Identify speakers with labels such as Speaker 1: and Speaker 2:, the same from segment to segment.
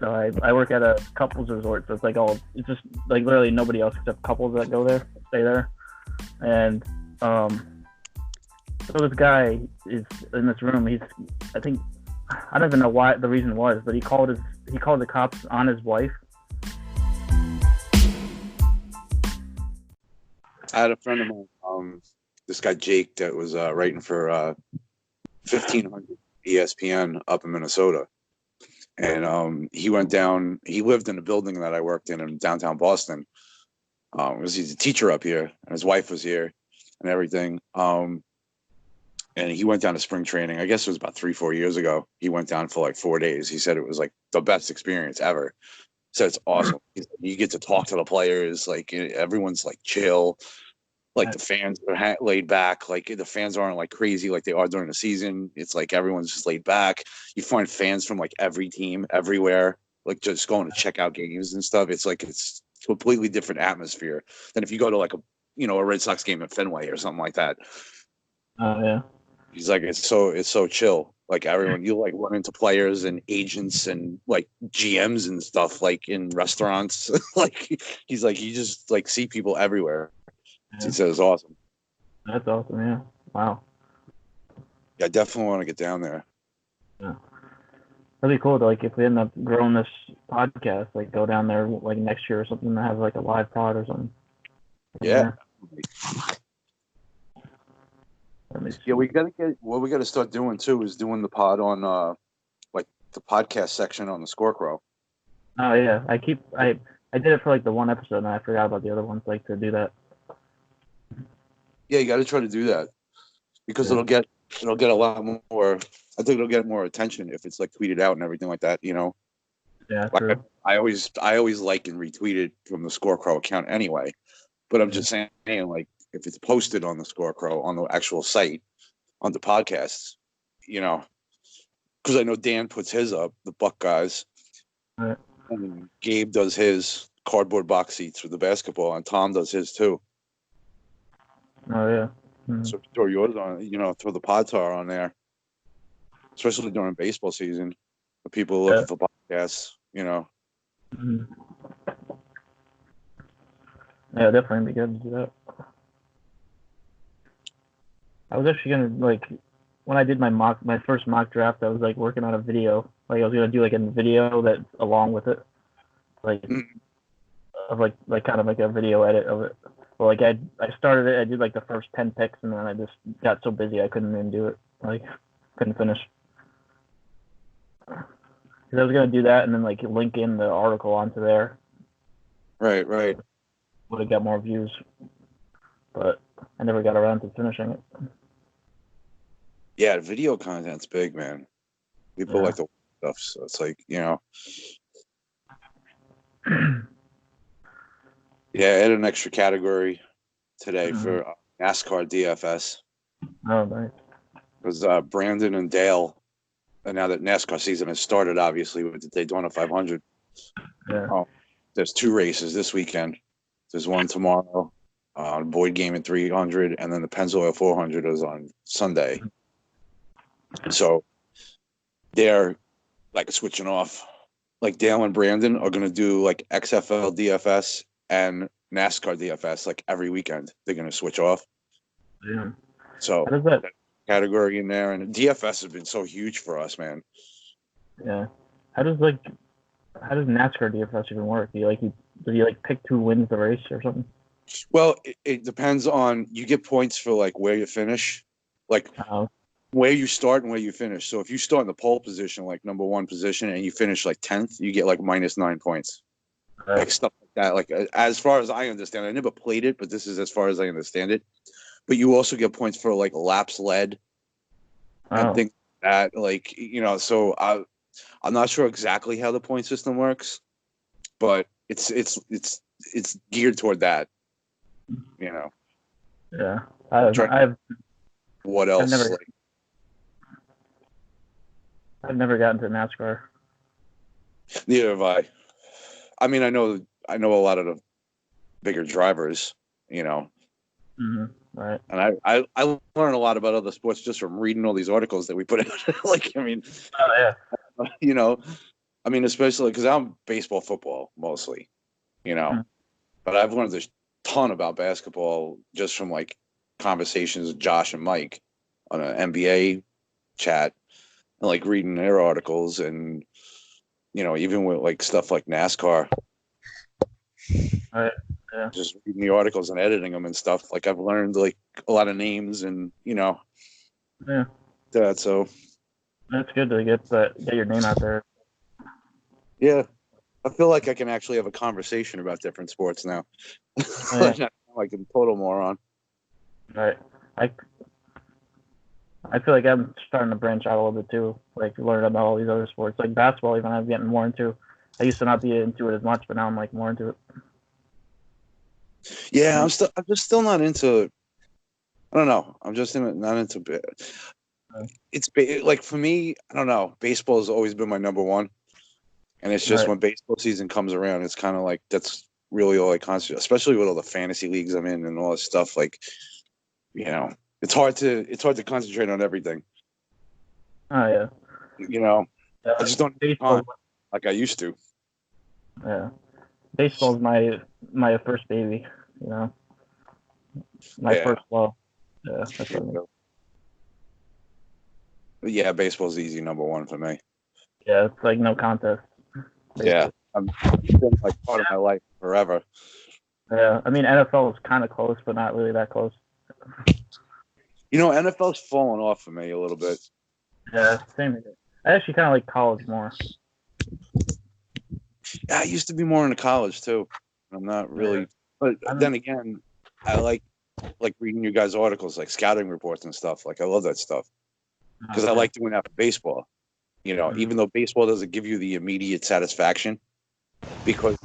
Speaker 1: So I work at a couples resort, so it's just like literally nobody else except couples that go there, stay there, and so this guy is in this room. I think, I don't even know why the reason was, but he called the cops on his wife.
Speaker 2: I had a friend of mine, this guy Jake, that was writing for 1500 ESPN up in Minnesota. And he went down. He lived in a building that I worked in downtown Boston. He's a teacher up here, and his wife was here, and everything. And he went down to spring training. I guess it was about 3-4 years ago. He went down for like 4 days. He said it was like the best experience ever. So it's awesome. You get to talk to the players. Like everyone's like chill. Like the fans are laid back. Like the fans aren't like crazy like they are during the season. It's like everyone's just laid back. You find fans from like every team everywhere, like just going to check out games and stuff. It's like it's completely different atmosphere than if you go to like a Red Sox game at Fenway or something like that.
Speaker 1: Oh yeah.
Speaker 2: He's like it's so chill. Like everyone, you like run into players and agents and like GMs and stuff like in restaurants. Like he's like you just like see people everywhere. He says it's awesome.
Speaker 1: That's awesome, yeah. Wow.
Speaker 2: Yeah, I definitely want to get down there.
Speaker 1: Yeah. That'd be cool to, like, if we end up growing this podcast, like go down there like next year or something and have like a live pod or something.
Speaker 2: Yeah. Yeah, we gotta start doing too is doing the pod on like the podcast section on the Scorecrow.
Speaker 1: Oh yeah. I did it for like the one episode and I forgot about the other ones, like to do that.
Speaker 2: Yeah, you got to try to do that because it'll get a lot more. I think it'll get more attention if it's like tweeted out and everything like that.
Speaker 1: Yeah,
Speaker 2: like
Speaker 1: true.
Speaker 2: I always like and retweet it from the Scorecrow account anyway. But I'm just saying, like if it's posted on the Scorecrow on the actual site on the podcasts, because I know Dan puts his up, the Buck guys,
Speaker 1: Right.
Speaker 2: and Gabe does his cardboard box seats for the basketball, and Tom does his too.
Speaker 1: Oh yeah. Mm-hmm.
Speaker 2: So throw yours on, throw the Podtar on there, especially during baseball season. The people looking for podcasts,
Speaker 1: Mm-hmm. Yeah, definitely be good to do that. I was actually gonna when I did my first mock draft, I was like working on a video. Like I was gonna do like a video that along with it, of like kind of like a video edit of it. Well, like I started it, I did like the first 10 picks, and then I just got so busy I couldn't even do it. Like couldn't finish. Because I was gonna do that and then like link in the article onto there.
Speaker 2: Right.
Speaker 1: Would have got more views, but I never got around to finishing it.
Speaker 2: Yeah, video content's big, man. People like the stuff, so it's like Yeah, I had an extra category today for NASCAR DFS.
Speaker 1: Oh, nice.
Speaker 2: Because Brandon and Dale, and now that NASCAR season has started, obviously, with the Daytona 500, there's 2 races this weekend. There's one tomorrow, Boyd Game at 300, and then the Pennzoil 400 is on Sunday. So they're like switching off. Like Dale and Brandon are going to do like XFL DFS and NASCAR DFS like every weekend. They're going to switch off.
Speaker 1: Yeah.
Speaker 2: So that category in there, and DFS has been so huge for us, man.
Speaker 1: Yeah. How does NASCAR DFS even work? Do you pick who wins the race or something?
Speaker 2: Well, it depends on, you get points for like where you finish, like where you start and where you finish. So if you start in the pole position, like number 1 position, and you finish like 10th, you get like -9 points. Right. Like stuff like that. Like as far as I understand, I never played it, but this is as far as I understand it. But you also get points for like laps led and things like that. Like, so I'm not sure exactly how the point system works, but it's geared toward that.
Speaker 1: Yeah.
Speaker 2: What else?
Speaker 1: I've never gotten to NASCAR.
Speaker 2: Neither have I. I mean, I know a lot of the bigger drivers,
Speaker 1: Mm-hmm. Right.
Speaker 2: And I learn a lot about other sports just from reading all these articles that we put out. Like, I mean, I mean, especially because I'm baseball, football mostly,
Speaker 1: Hmm.
Speaker 2: but I've learned a ton about basketball just from like conversations with Josh and Mike on an NBA chat and like reading their articles and, even with like stuff like NASCAR,
Speaker 1: Right. Yeah.
Speaker 2: just reading the articles and editing them and stuff. Like I've learned like a lot of names and,
Speaker 1: Yeah.
Speaker 2: that. So,
Speaker 1: That's good to get your name out there.
Speaker 2: yeah. I feel like I can actually have a conversation about different sports now.
Speaker 1: Oh, yeah.
Speaker 2: Not like a total moron.
Speaker 1: Right. I I feel like I'm starting to branch out a little bit too, like learn about all these other sports, like basketball. Even I'm getting more into. I used to not be into it as much, but now I'm like more into it.
Speaker 2: Yeah,
Speaker 1: Like,
Speaker 2: I'm just still not into. I don't know. I'm just not into. It's like for me. I don't know. Baseball has always been my number one, and it's just
Speaker 1: right.
Speaker 2: when baseball season comes around, it's kind of like that's really all I concentrate. Especially with all the fantasy leagues I'm in and all this stuff. Like, you know, it's hard to concentrate on everything.
Speaker 1: Oh yeah.
Speaker 2: I just don't have
Speaker 1: Baseball.
Speaker 2: time like I used to.
Speaker 1: Yeah. Baseball's my first baby. You know, my
Speaker 2: Yeah.
Speaker 1: first love. Yeah, that's what I mean.
Speaker 2: Yeah, baseball's the easy number one for me.
Speaker 1: Yeah, it's like no contest.
Speaker 2: Yeah,
Speaker 1: Basically.
Speaker 2: it's been like part of my life forever.
Speaker 1: Yeah, I mean NFL is kind of close, but not really that close.
Speaker 2: NFL's fallen off for me a little bit.
Speaker 1: Yeah, same here. I actually kind of like college more.
Speaker 2: Yeah, I used to be more into college too. I'm not really,
Speaker 1: Yeah.
Speaker 2: but
Speaker 1: I'm
Speaker 2: then again, I like reading you guys' articles, like scouting reports and stuff. Like I love that stuff because I
Speaker 1: yeah.
Speaker 2: like doing that for baseball. Even though baseball doesn't give you the immediate satisfaction because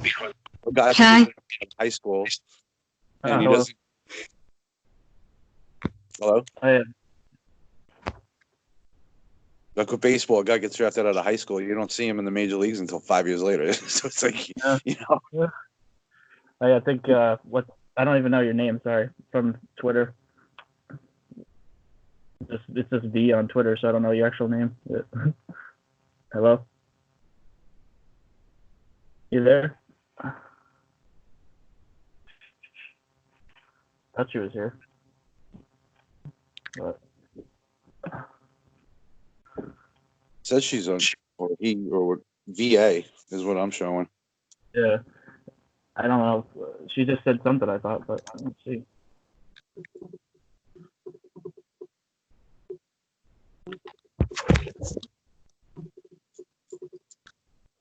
Speaker 2: a guy can be in high school and he
Speaker 1: Hello.
Speaker 2: doesn't. Hello.
Speaker 1: Oh, yeah.
Speaker 2: Like with baseball, a guy gets drafted out of high school, you don't see him in the major leagues until 5 years later. So it's like,
Speaker 1: Yeah. Yeah. I think what I don't even know your name. Sorry, from Twitter. It's just V on Twitter, so I don't know your actual name. Hello. You there? Thought she was here. But
Speaker 2: says she's on, or he, or VA is what I'm showing.
Speaker 1: yeah, I don't know. She just said something. I thought, but let's see.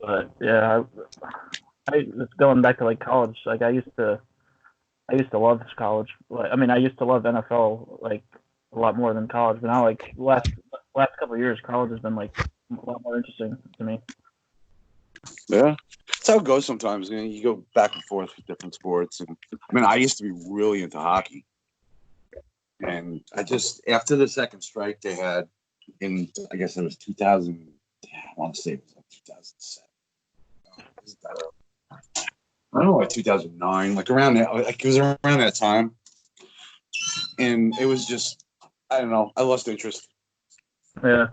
Speaker 1: But yeah, I just going back to like college. Like I used to love this college. Like, I mean, I used to love NFL like a lot more than college. But now, like last couple of years, college has been like a lot more interesting to me.
Speaker 2: Yeah, that's how it goes sometimes. You go back and forth with different sports. And I mean, I used to be really into hockey, and I just after the second strike they had in, I guess it was 2000. I want to say it was like 2007. I don't know, like 2009, like around that. Like it was around that time, and it was just, I don't know. I lost interest.
Speaker 1: Yeah,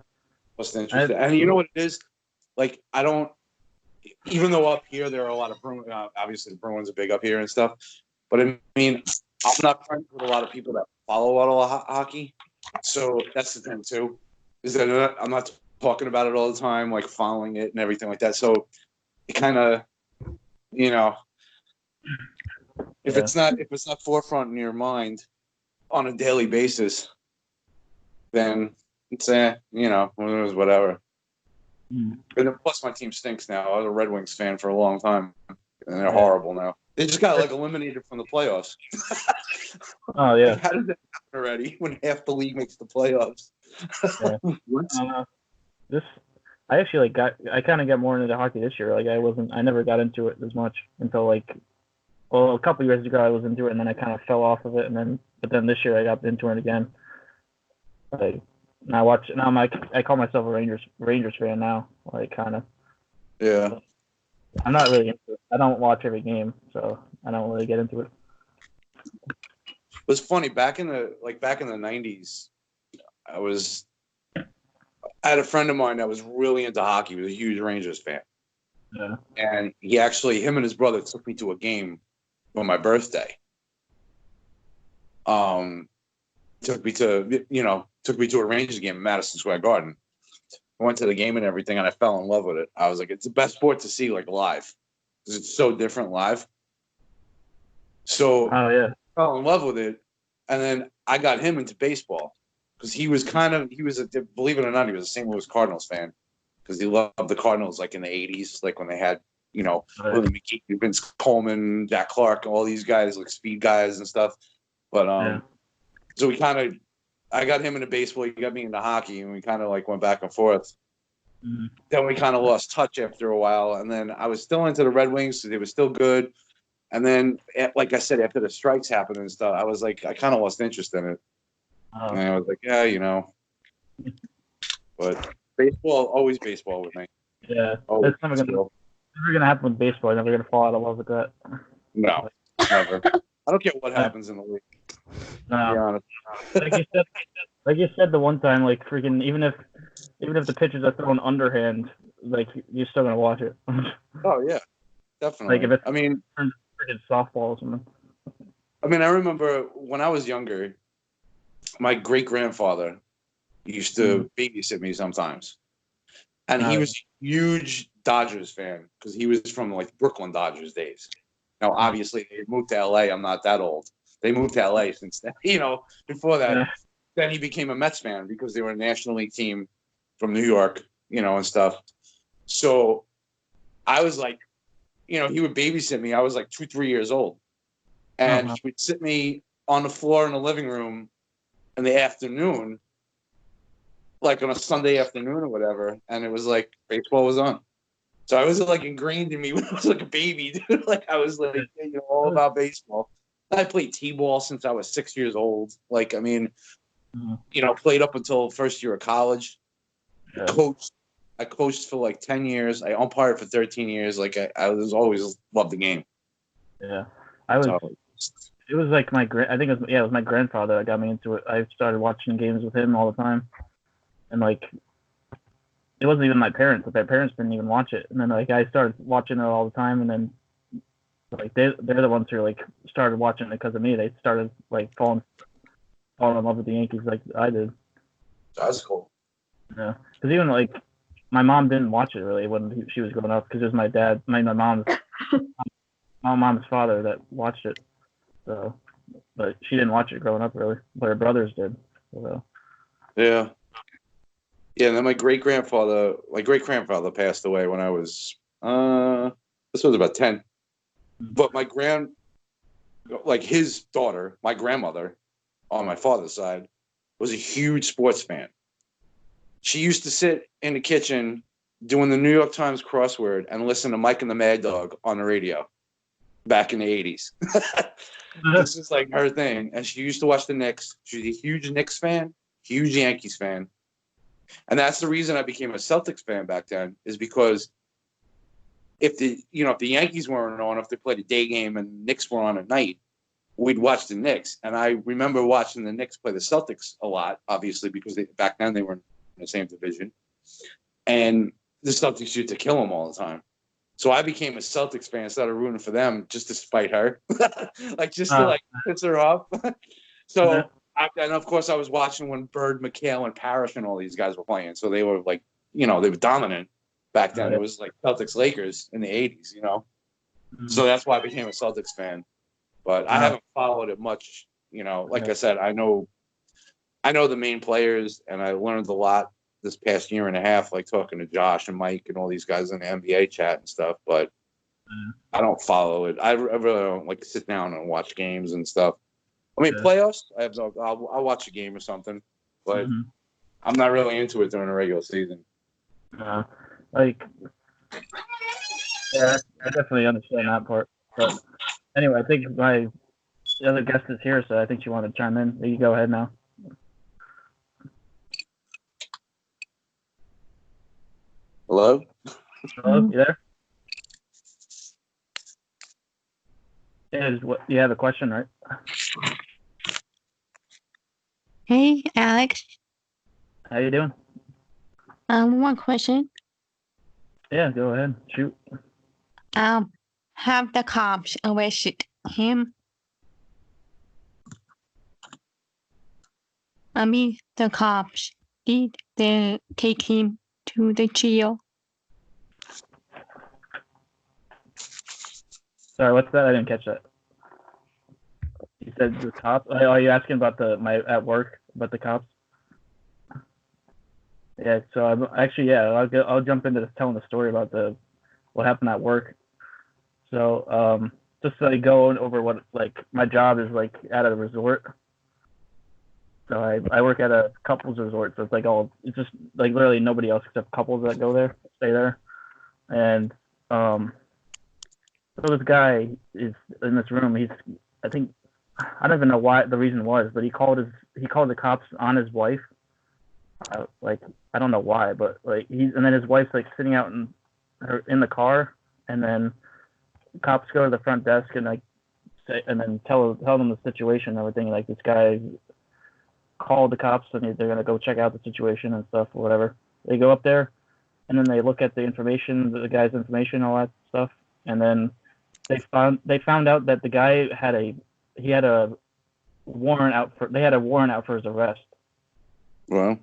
Speaker 2: And you know what it is? Like I don't. Even though up here there are a lot of Bruins, obviously the Bruins are big up here and stuff. But I mean, I'm not friends with a lot of people that follow a lot of hockey. So that's the thing too, is that I'm not talking about it all the time, like following it and everything like that. So it kind of, you know, if
Speaker 1: yeah,
Speaker 2: it's not forefront in your mind on a daily basis, then it's whatever.
Speaker 1: mm.
Speaker 2: And then plus my team stinks now. I was a Red Wings fan for a long time, and they're
Speaker 1: Yeah.
Speaker 2: horrible now. They just got like eliminated from the playoffs.
Speaker 1: Oh yeah,
Speaker 2: Like, how did that happen already when half the league makes the playoffs?
Speaker 1: yeah.
Speaker 2: What?
Speaker 1: This I actually I kind of got more into hockey this year. Like I never got into it as much until like a couple years ago I was into it, and then I kind of fell off of it, but then this year I got into it again. Like now I call myself a Rangers fan now. Like kind of.
Speaker 2: Yeah.
Speaker 1: I'm not really into it. I don't watch every game, so I don't really get into it.
Speaker 2: It was funny back in the '90s. I had a friend of mine that was really into hockey. He was a huge Rangers fan,
Speaker 1: Yeah.
Speaker 2: And him and his brother took me to a game for my birthday. Took me to a Rangers game in Madison Square Garden. I went to the game and everything, and I fell in love with it. I was like, it's the best sport to see like live because it's so different live. So
Speaker 1: yeah.
Speaker 2: I fell in love with it, and then I got him into baseball because believe it or not, he was a St. Louis Cardinals fan because he loved the Cardinals like in the '80s, like when they had Willie McGee, Vince Coleman, Jack Clark, all these guys like speed guys and stuff. But so I got him into baseball, he got me into hockey, and we kind of like went back and forth.
Speaker 1: Mm-hmm.
Speaker 2: Then we kind of lost touch after a while, and then I was still into the Red Wings, so they were still good. And then, like I said, after the strikes happened and stuff, I was like, I kind of lost interest in it. And I was like, yeah. But always baseball with me.
Speaker 1: Yeah,
Speaker 2: Always
Speaker 1: that's never gonna happen with baseball. You're never gonna fall out of love with that.
Speaker 2: No, never. I don't care what happens in the league.
Speaker 1: No.
Speaker 2: To be honest.
Speaker 1: Like you said the one time, like freaking even if the pitchers are throwing underhand, like you're still gonna watch it.
Speaker 2: Oh yeah, definitely.
Speaker 1: Like if it's
Speaker 2: freaking
Speaker 1: softball or something.
Speaker 2: I remember when I was younger, my great grandfather used to babysit me sometimes, and he was a huge Dodgers fan because he was from like Brooklyn Dodgers days. Now, obviously, they moved to LA. I'm not that old. They moved to LA since then. Before that.
Speaker 1: Yeah.
Speaker 2: Then he became a Mets fan because they were a National League team from New York, and stuff. So I was like, he would babysit me. I was like 2-3 years old. And he would sit me on the floor in the living room in the afternoon, like on a Sunday afternoon or whatever. And it was like baseball was on. So I was like ingrained in me when I was like a baby, dude. Like I was like, all about baseball. I played T-ball since I was 6 years old. Like, played up until first year of college.
Speaker 1: Yeah.
Speaker 2: I coached for like 10 years. I umpired for 13 years. Like I was always loved the game.
Speaker 1: Yeah. It was like it was my grandfather that got me into it. I started watching games with him all the time. And like it wasn't even my parents. Like, my parents didn't even watch it. And then like I started watching it all the time, and then like they're the ones who like started watching it because of me. They started like falling in love with the Yankees like I did.
Speaker 2: That's cool.
Speaker 1: Yeah, because even like my mom didn't watch it really when she was growing up because it was my dad, my mom's father that watched it. So, but she didn't watch it growing up really, but her brothers did. So.
Speaker 2: Yeah. Yeah, and then my great grandfather passed away when I was this was about 10. But his daughter, my grandmother, on my father's side, was a huge sports fan. She used to sit in the kitchen doing the New York Times crossword and listen to Mike and the Mad Dog on the radio back in the 80s. This is like her thing. And she used to watch the Knicks. She's a huge Knicks fan, huge Yankees fan. And that's the reason I became a Celtics fan back then, is because if the Yankees weren't on, if they played a day game and the Knicks were on at night, we'd watch the Knicks. And I remember watching the Knicks play the Celtics a lot, obviously, because back then they were in the same division. And the Celtics used to kill them all the time. So I became a Celtics fan, started rooting for them just to spite her, to piss her off. So, and of course, I was watching when Bird, McHale, and Parrish and all these guys were playing. So they were like, they were dominant back then. It was like Celtics Lakers in the 80s, So that's why I became a Celtics fan. But I haven't followed it much. Like I said, I know the main players, and I learned a lot this past year and a half, like talking to Josh and Mike and all these guys in the NBA chat and stuff. But I don't follow it. I really don't like sit down and watch games and stuff. I mean, playoffs, I'll watch a game or something, but I'm not really into it during the regular season.
Speaker 1: I definitely understand that part. But anyway, I think the other guest is here, so I think she wanted to chime in. You go ahead now.
Speaker 2: Hello?
Speaker 1: Hello, you there? Yeah, you have a question, right?
Speaker 3: Hey, Alex.
Speaker 1: How you doing?
Speaker 3: One question.
Speaker 1: Yeah, go ahead. Shoot.
Speaker 3: Have the cops arrested him? I mean, the cops, did they take him to the jail?
Speaker 1: Sorry, what's that? I didn't catch that. You said the cops. Are you asking about my at work about the cops? Yeah. So I'm actually, yeah. I'll jump into this, telling the story about what happened at work. So just like going over what like my job is like at a resort. So I work at a couples resort. So it's just like literally nobody else except couples that go there, stay there, and so this guy is in this room. I think, I don't even know why the reason was, but he called the cops on his wife. Like, I don't know why, but like and then his wife's like sitting out in the car, and then cops go to the front desk and like say, and then tell them the situation and everything. Like, this guy called the cops and they're gonna go check out the situation and stuff or whatever. They go up there and then they look at the information, the guy's information, all that stuff, and then they found out that the guy had a warrant out for his arrest.
Speaker 2: Well,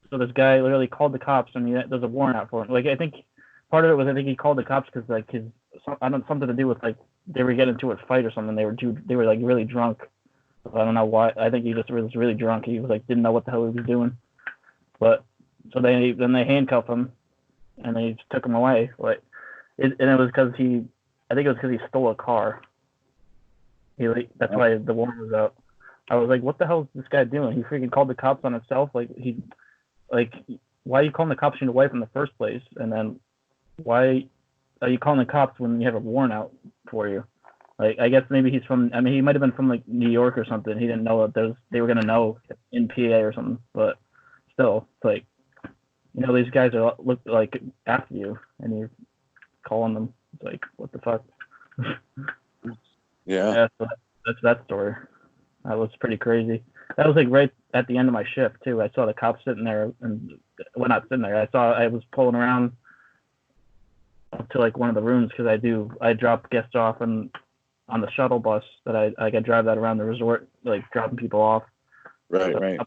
Speaker 1: So this guy literally called the cops and there's a warrant out for him. Like, I think part of it was, I think he called the cops because like something to do with like they were getting into a fight or something. They were like really drunk. So I don't know why. I think he just was really drunk. He was like didn't know what the hell he was doing. But so they handcuffed him and they just took him away. Like and it was because I think it was because he stole a car. That's why the warrant was out. I was like, what the hell is this guy doing? He freaking called the cops on himself. Like, why are you calling the cops on your wife in the first place? And then why are you calling the cops when you have a warrant out for you? Like, I guess maybe he might have been from like New York or something. He didn't know that they were gonna know in PA or something. But still, it's like, these guys look like after you, and you're calling them. It's like, what the fuck?
Speaker 2: yeah.
Speaker 1: So that's that story. That was pretty crazy. That was like right at the end of my shift too. I saw the cops sitting there, and well, not sitting there. I was pulling around up to like one of the rooms because I drop guests off on the shuttle bus that I drive that around the resort, like dropping people off.
Speaker 2: Right,
Speaker 1: So
Speaker 2: right.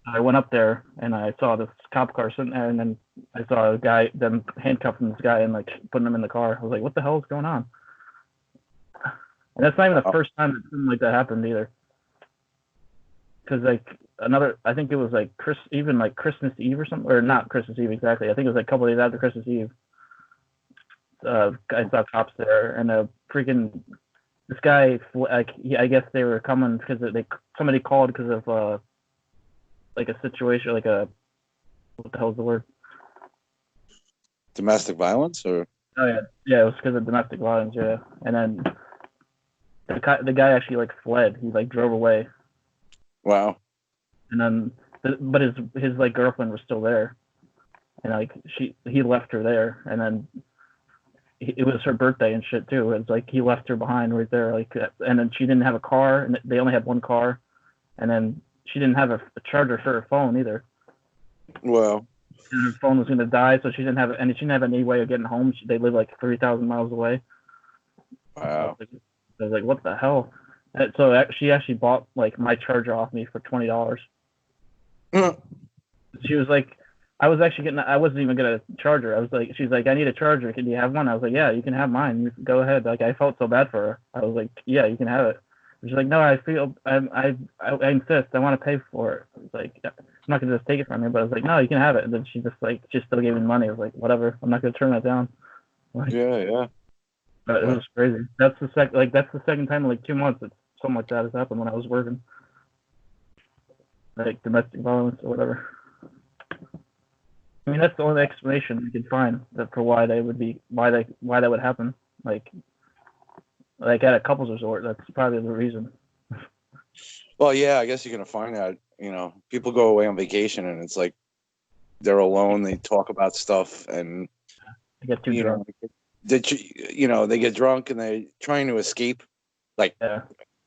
Speaker 1: I went up there and I saw this cop car sitting there, and then I saw a guy, them handcuffing this guy and like putting him in the car. I was like, what the hell is going on? And that's not even the first time that something like that happened either. Because like I think it was like Christmas Eve or something, or not Christmas Eve exactly. I think it was like a couple of days after Christmas Eve. I saw cops there, and this guy, like, I guess they were coming because somebody called because of like a situation, like what the hell is the word?
Speaker 2: Domestic violence, or?
Speaker 1: Oh yeah, it was because of domestic violence, yeah. And then the guy actually like fled. He like drove away.
Speaker 2: Wow.
Speaker 1: And then, but his like girlfriend was still there, and like he left her there, and then it was her birthday and shit too. It's like he left her behind right there, like, and then she didn't have a car, and they only had one car, and then she didn't have a charger for her phone either.
Speaker 2: Well,
Speaker 1: and her phone was gonna die, so she didn't have any way of getting home. They live like 3,000 miles away.
Speaker 2: wow.
Speaker 1: I was like, what the hell? And so she actually bought like my charger off me for $20. She was like, I wasn't even gonna charge her. I was like, she's like, I need a charger. Can you have one? I was like, yeah, you can have mine. You go ahead. Like, I felt so bad for her. I was like, yeah, you can have it. She's like, no, I insist. I want to pay for it. I was like, I'm not gonna just take it from you. But I was like, no, you can have it. And then she still gave me money. I was like, whatever. I'm not gonna turn that down. Like,
Speaker 2: yeah.
Speaker 1: But it was crazy. That's the second time in like 2 months that something like that has happened when I was working, like domestic violence or whatever. I mean, that's the only explanation you can find for why that would happen. Like at a couples resort, that's probably the reason.
Speaker 2: Well, yeah, I guess you're gonna find that. People go away on vacation and it's like they're alone. They talk about stuff and
Speaker 1: they get too drunk.
Speaker 2: They get drunk and they're trying to escape. Like,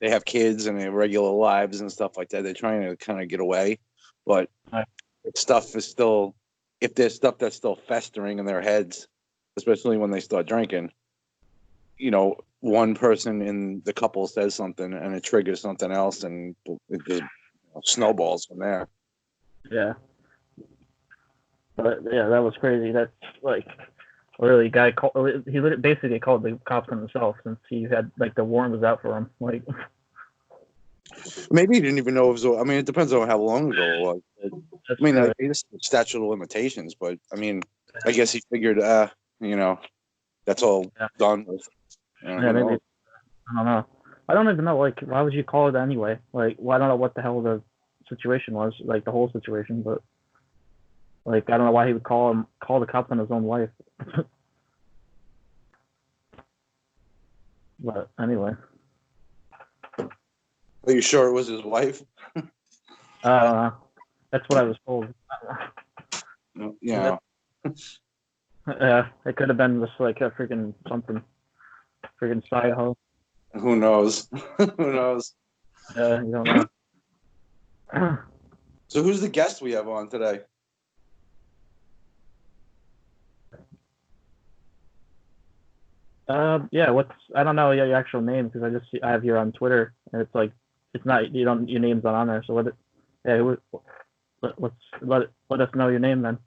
Speaker 2: they have kids and they have regular lives and stuff like that. They're trying to kind of get away, but if there's stuff that's still festering in their heads, especially when they start drinking, one person in the couple says something and it triggers something else, and it just snowballs from there.
Speaker 1: Yeah. But yeah, that was crazy. That's like literally, guy basically called the cops on himself since he had like the warrant was out for him. Like,
Speaker 2: maybe he didn't even know it was. I mean, it depends on how long ago it was. I mean, I guess statute of limitations, but I mean, I guess he figured, that's all done with.
Speaker 1: Yeah, maybe. I don't know. I don't even know. Like, why would you call it anyway? Like, well, I don't know what the hell the situation was, like the whole situation, but like, I don't know why he would call the cops on his own wife. But anyway.
Speaker 2: Are you sure it was his wife?
Speaker 1: That's what I was told.
Speaker 2: Yeah.
Speaker 1: Yeah, it could have been just like a freaking side hoe.
Speaker 2: Who knows? Who knows?
Speaker 1: Yeah, you don't know.
Speaker 2: So who's the guest we have on today?
Speaker 1: Yeah, I don't know your actual name because I have you on Twitter and it's like it's not your name's not on there. So let us know your name then.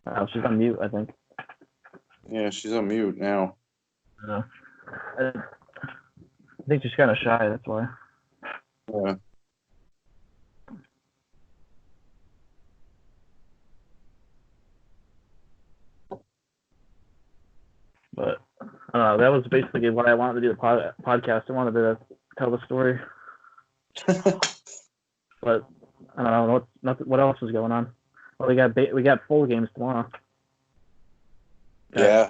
Speaker 1: Oh, she's on mute, I think.
Speaker 2: Yeah, she's on mute now.
Speaker 1: I think she's kind of shy. That's why.
Speaker 2: Yeah.
Speaker 1: But I don't know. That was basically what I wanted to do the podcast. I wanted to tell the story. But I don't know what else is going on. Well, we got full games tomorrow.
Speaker 2: Yeah,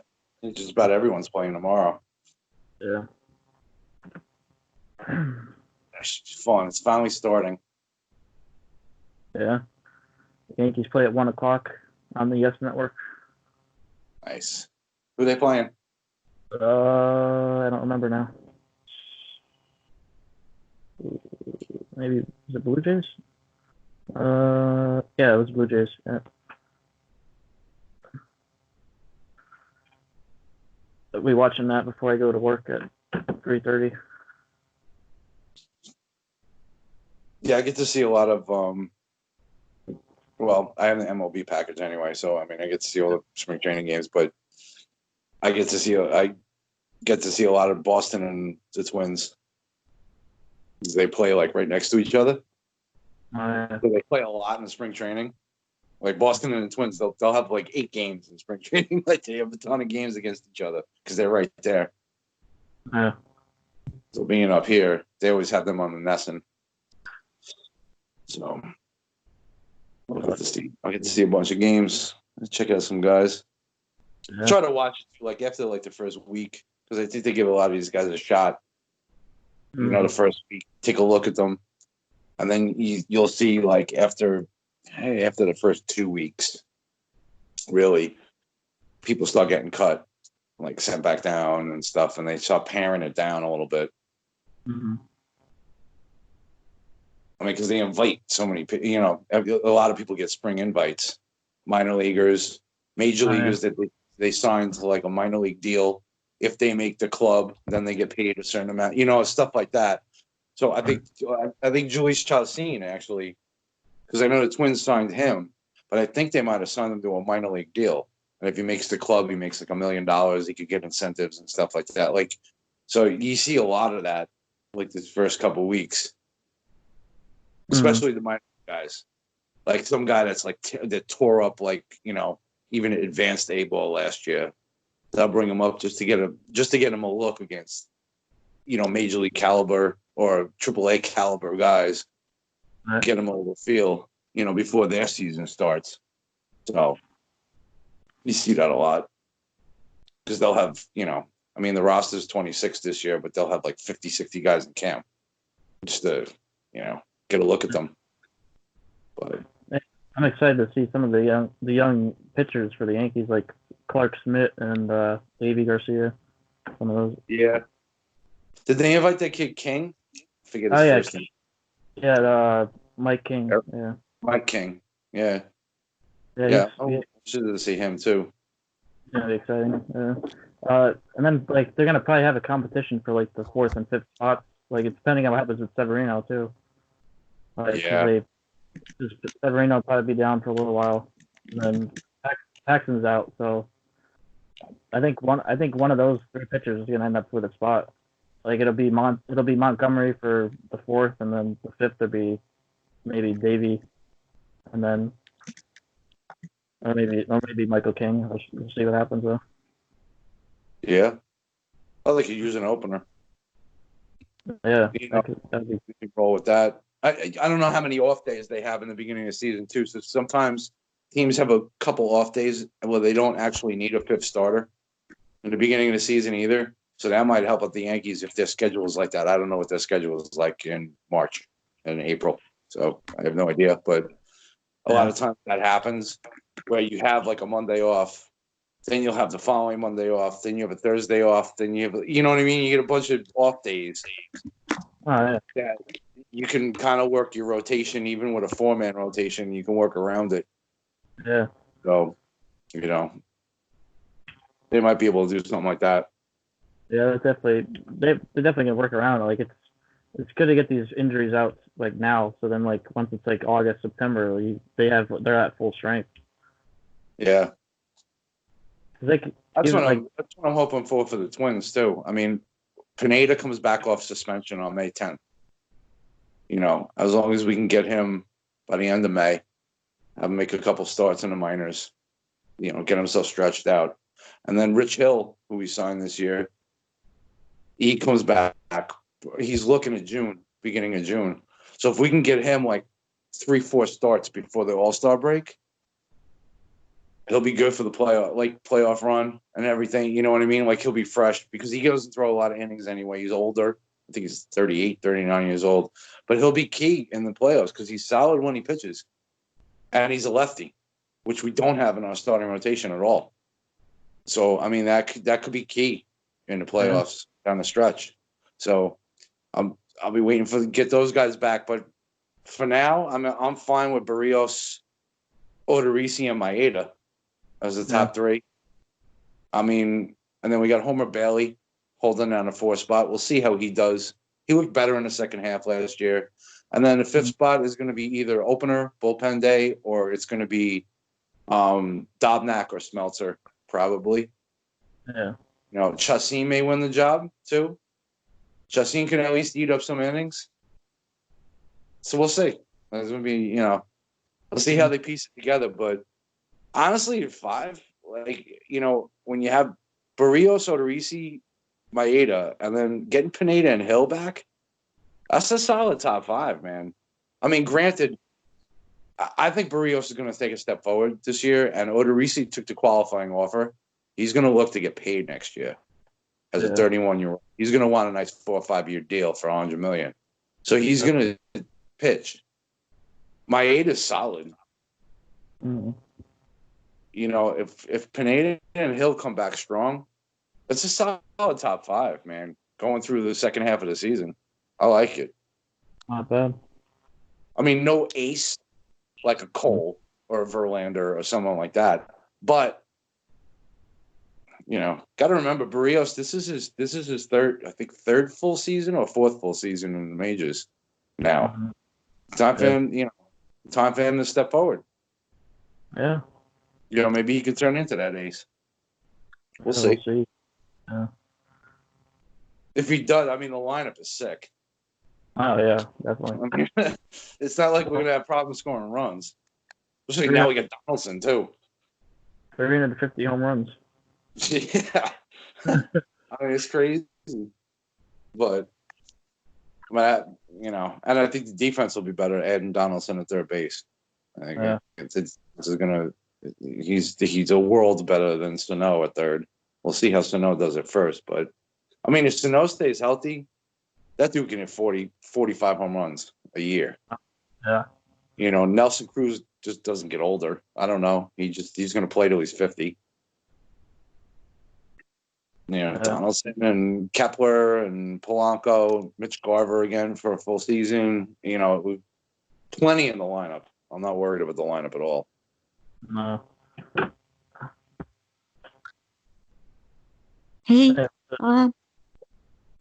Speaker 2: just about everyone's playing tomorrow.
Speaker 1: Yeah.
Speaker 2: It's fun. It's finally starting.
Speaker 1: Yeah. The Yankees play at 1:00 on the Yes Network.
Speaker 2: Nice. Who are they playing?
Speaker 1: I don't remember now. Maybe was it Blue Jays? Yeah, it was Blue Jays. Yeah. I'll be watching that before I go to work at 3:30.
Speaker 2: Yeah, I get to see a lot of. Well, I have the MLB package anyway, so I mean, I get to see all the spring training games, but I get to see a lot of Boston and the Twins. They play like right next to each other. So they play a lot in the spring training. Like Boston and the Twins, they'll have like 8 games in spring training. Like they have a ton of games against each other because they're right there.
Speaker 1: Yeah.
Speaker 2: So being up here, they always have them on the Nesson. So I'll get to see a bunch of games. Let's check out some guys.
Speaker 1: Yeah.
Speaker 2: Try to watch it like after like the first week because I think they give a lot of these guys a shot.
Speaker 1: Mm-hmm.
Speaker 2: The first week, take a look at them, and then you'll see like after the first 2 weeks, really, people start getting cut, like sent back down and stuff, and they start paring it down a little bit.
Speaker 1: Mm-hmm.
Speaker 2: I mean, because they invite so many, a lot of people get spring invites, minor leaguers, major leaguers that they sign to like a minor league deal. If they make the club, then they get paid a certain amount, stuff like that. So I think Julius Chassin actually, because I know the Twins signed him, but I think they might have signed him to a minor league deal. And if he makes the club, he makes like $1 million. He could get incentives and stuff like that. Like, so you see a lot of that, like this first couple of weeks, especially the minor guys. Like some guy that's like that tore up like even advanced A ball last year. They'll bring him up just to get him a look against major league caliber or AAA caliber guys.
Speaker 1: Right.
Speaker 2: Get him a little feel before their season starts. So you see that a lot because they'll have the roster's 26 this year, but they'll have like 50, 60 guys in camp just to get a look at them. But
Speaker 1: I'm excited to see some of the young pitchers for the Yankees, like Clark Schmidt and Davey Garcia. Some of those.
Speaker 2: Yeah. Did they invite that kid King? I forget his first name.
Speaker 1: Yeah, Mike King. Yeah.
Speaker 2: Mike King. Yeah.
Speaker 1: Yeah.
Speaker 2: I should see him too.
Speaker 1: gonna be exciting. And then like they're gonna probably have a competition for like the fourth and fifth spots. Like it's depending on what happens with Severino too. Like 'cause
Speaker 2: Yeah.
Speaker 1: Severino will probably be down for a little while, and then Paxton's out. So I think one of those three pitchers is gonna end up with a spot. Like it'll be Montgomery for the fourth, and then the fifth will be maybe Davey, and then or maybe Michael King. We'll see what happens though.
Speaker 2: Yeah. I like you use an opener.
Speaker 1: Yeah,
Speaker 2: You know,
Speaker 1: that'd be
Speaker 2: we can roll with that. I don't know how many off days they have in the beginning of the season too. So sometimes teams have a couple off days where they don't actually need a fifth starter in the beginning of the season either. So that might help out the Yankees if their schedule is like that. I don't know what their schedule is like in March and April. So I have no idea. But a lot of times that happens where you have like a Monday off, then you'll have the following Monday off, then you have a Thursday off, then you have, you know what I mean? You get a bunch of off days
Speaker 1: yeah.
Speaker 2: that you can kind of work your rotation, even with a 4-man rotation, you can work around it.
Speaker 1: Yeah.
Speaker 2: So, you know, they might be able to do something like that.
Speaker 1: Yeah, that's definitely they're definitely gonna work around it. Like it's good to get these injuries out like now, so then like once it's like August, September, they're at full strength.
Speaker 2: Yeah.
Speaker 1: 'Cause they
Speaker 2: That's
Speaker 1: even
Speaker 2: what
Speaker 1: like
Speaker 2: I'm hoping for the Twins too. I mean, Pineda comes back off suspension on May 10th. You know, as long as we can get him by the end of May, have him make a couple starts in the minors, you know, get himself stretched out. And then Rich Hill, who we signed this year, he comes back. He's looking at June, beginning of June. So if we can get him like 3-4 starts before the All-Star break, he'll be good for the playoff run and everything. You know what I mean? Like he'll be fresh because he doesn't throw a lot of innings anyway. He's older. I think he's 38, 39 years old. But he'll be key in the playoffs because he's solid when he pitches. And he's a lefty, which we don't have in our starting rotation at all. So, I mean, that could be key in the playoffs down the stretch. So I'll be waiting to get those guys back. But for now, I'm fine with Barrios, Odorizzi, and Maeda as the top three. I mean, and then we got Homer Bailey holding down the 4th spot. We'll see how he does. He looked better in the second half last year. And then the 5th spot is going to be either opener, bullpen day, or it's going to be Dobnak or Smeltzer, probably.
Speaker 1: Yeah.
Speaker 2: You know, Chassin may win the job, too. Chassin can at least eat up some innings. So we'll see. It's going to be, you know, we'll see how they piece it together. But honestly, at 5, like, you know, when you have Barrios, Odorizzi, Maeda, and then getting Pineda and Hill back, that's a solid top 5, man. I mean, granted, I think Barrios is going to take a step forward this year, and Odorizzi took the qualifying offer. He's going to look to get paid next year as a 31-year-old. He's going to want a nice 4 or 5 year deal for $100 million. So he's going to pitch. Maeda's solid.
Speaker 1: Mm-hmm.
Speaker 2: You know, if Pineda and Hill come back strong, it's a solid top 5, man, going through the second half of the season. I like it.
Speaker 1: Not bad.
Speaker 2: I mean, no ace like a Cole or a Verlander or someone like that. But, you know, got to remember Barrios, this is his third full season or 4th full season in the majors now.
Speaker 1: Mm-hmm.
Speaker 2: Time for him, you know, time for him to step forward.
Speaker 1: Yeah.
Speaker 2: You know, maybe he could turn into that ace. We'll see.
Speaker 1: Yeah.
Speaker 2: If he does, I mean, the lineup is sick.
Speaker 1: Oh yeah, definitely.
Speaker 2: I mean, it's not like we're gonna have problems scoring runs. Especially now we got Donaldson too.
Speaker 1: 350 home runs.
Speaker 2: Yeah, I mean it's crazy, but you know, and I think the defense will be better adding Donaldson at third base. I think this is gonna. He's a world better than Sano at third. We'll see how Sano does at first, but I mean, if Sano stays healthy, that dude can hit 40, 45 home runs a year.
Speaker 1: Yeah.
Speaker 2: You know, Nelson Cruz just doesn't get older. I don't know. He's going to play till he's 50. You know, Donaldson and Kepler and Polanco, Mitch Garver again for a full season. You know, plenty in the lineup. I'm not worried about the lineup at all.
Speaker 1: No.
Speaker 3: Hey,
Speaker 1: Yeah.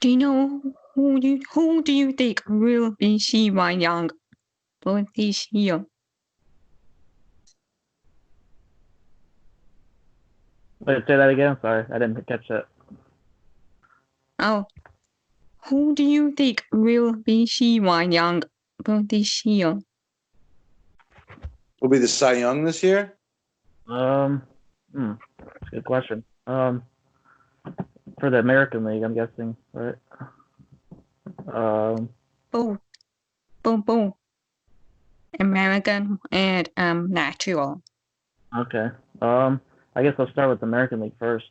Speaker 3: do you know who do you think will be Cy Young for this year?
Speaker 1: Wait, say that again. Sorry, I didn't catch that.
Speaker 3: Oh, who do you think will be Cy Young for this year?
Speaker 2: Will be the Cy Young this year?
Speaker 1: That's a good question. For the American League, I'm guessing, right?
Speaker 3: Both, both, American and natural.
Speaker 1: Okay. I guess I'll start with the American League first.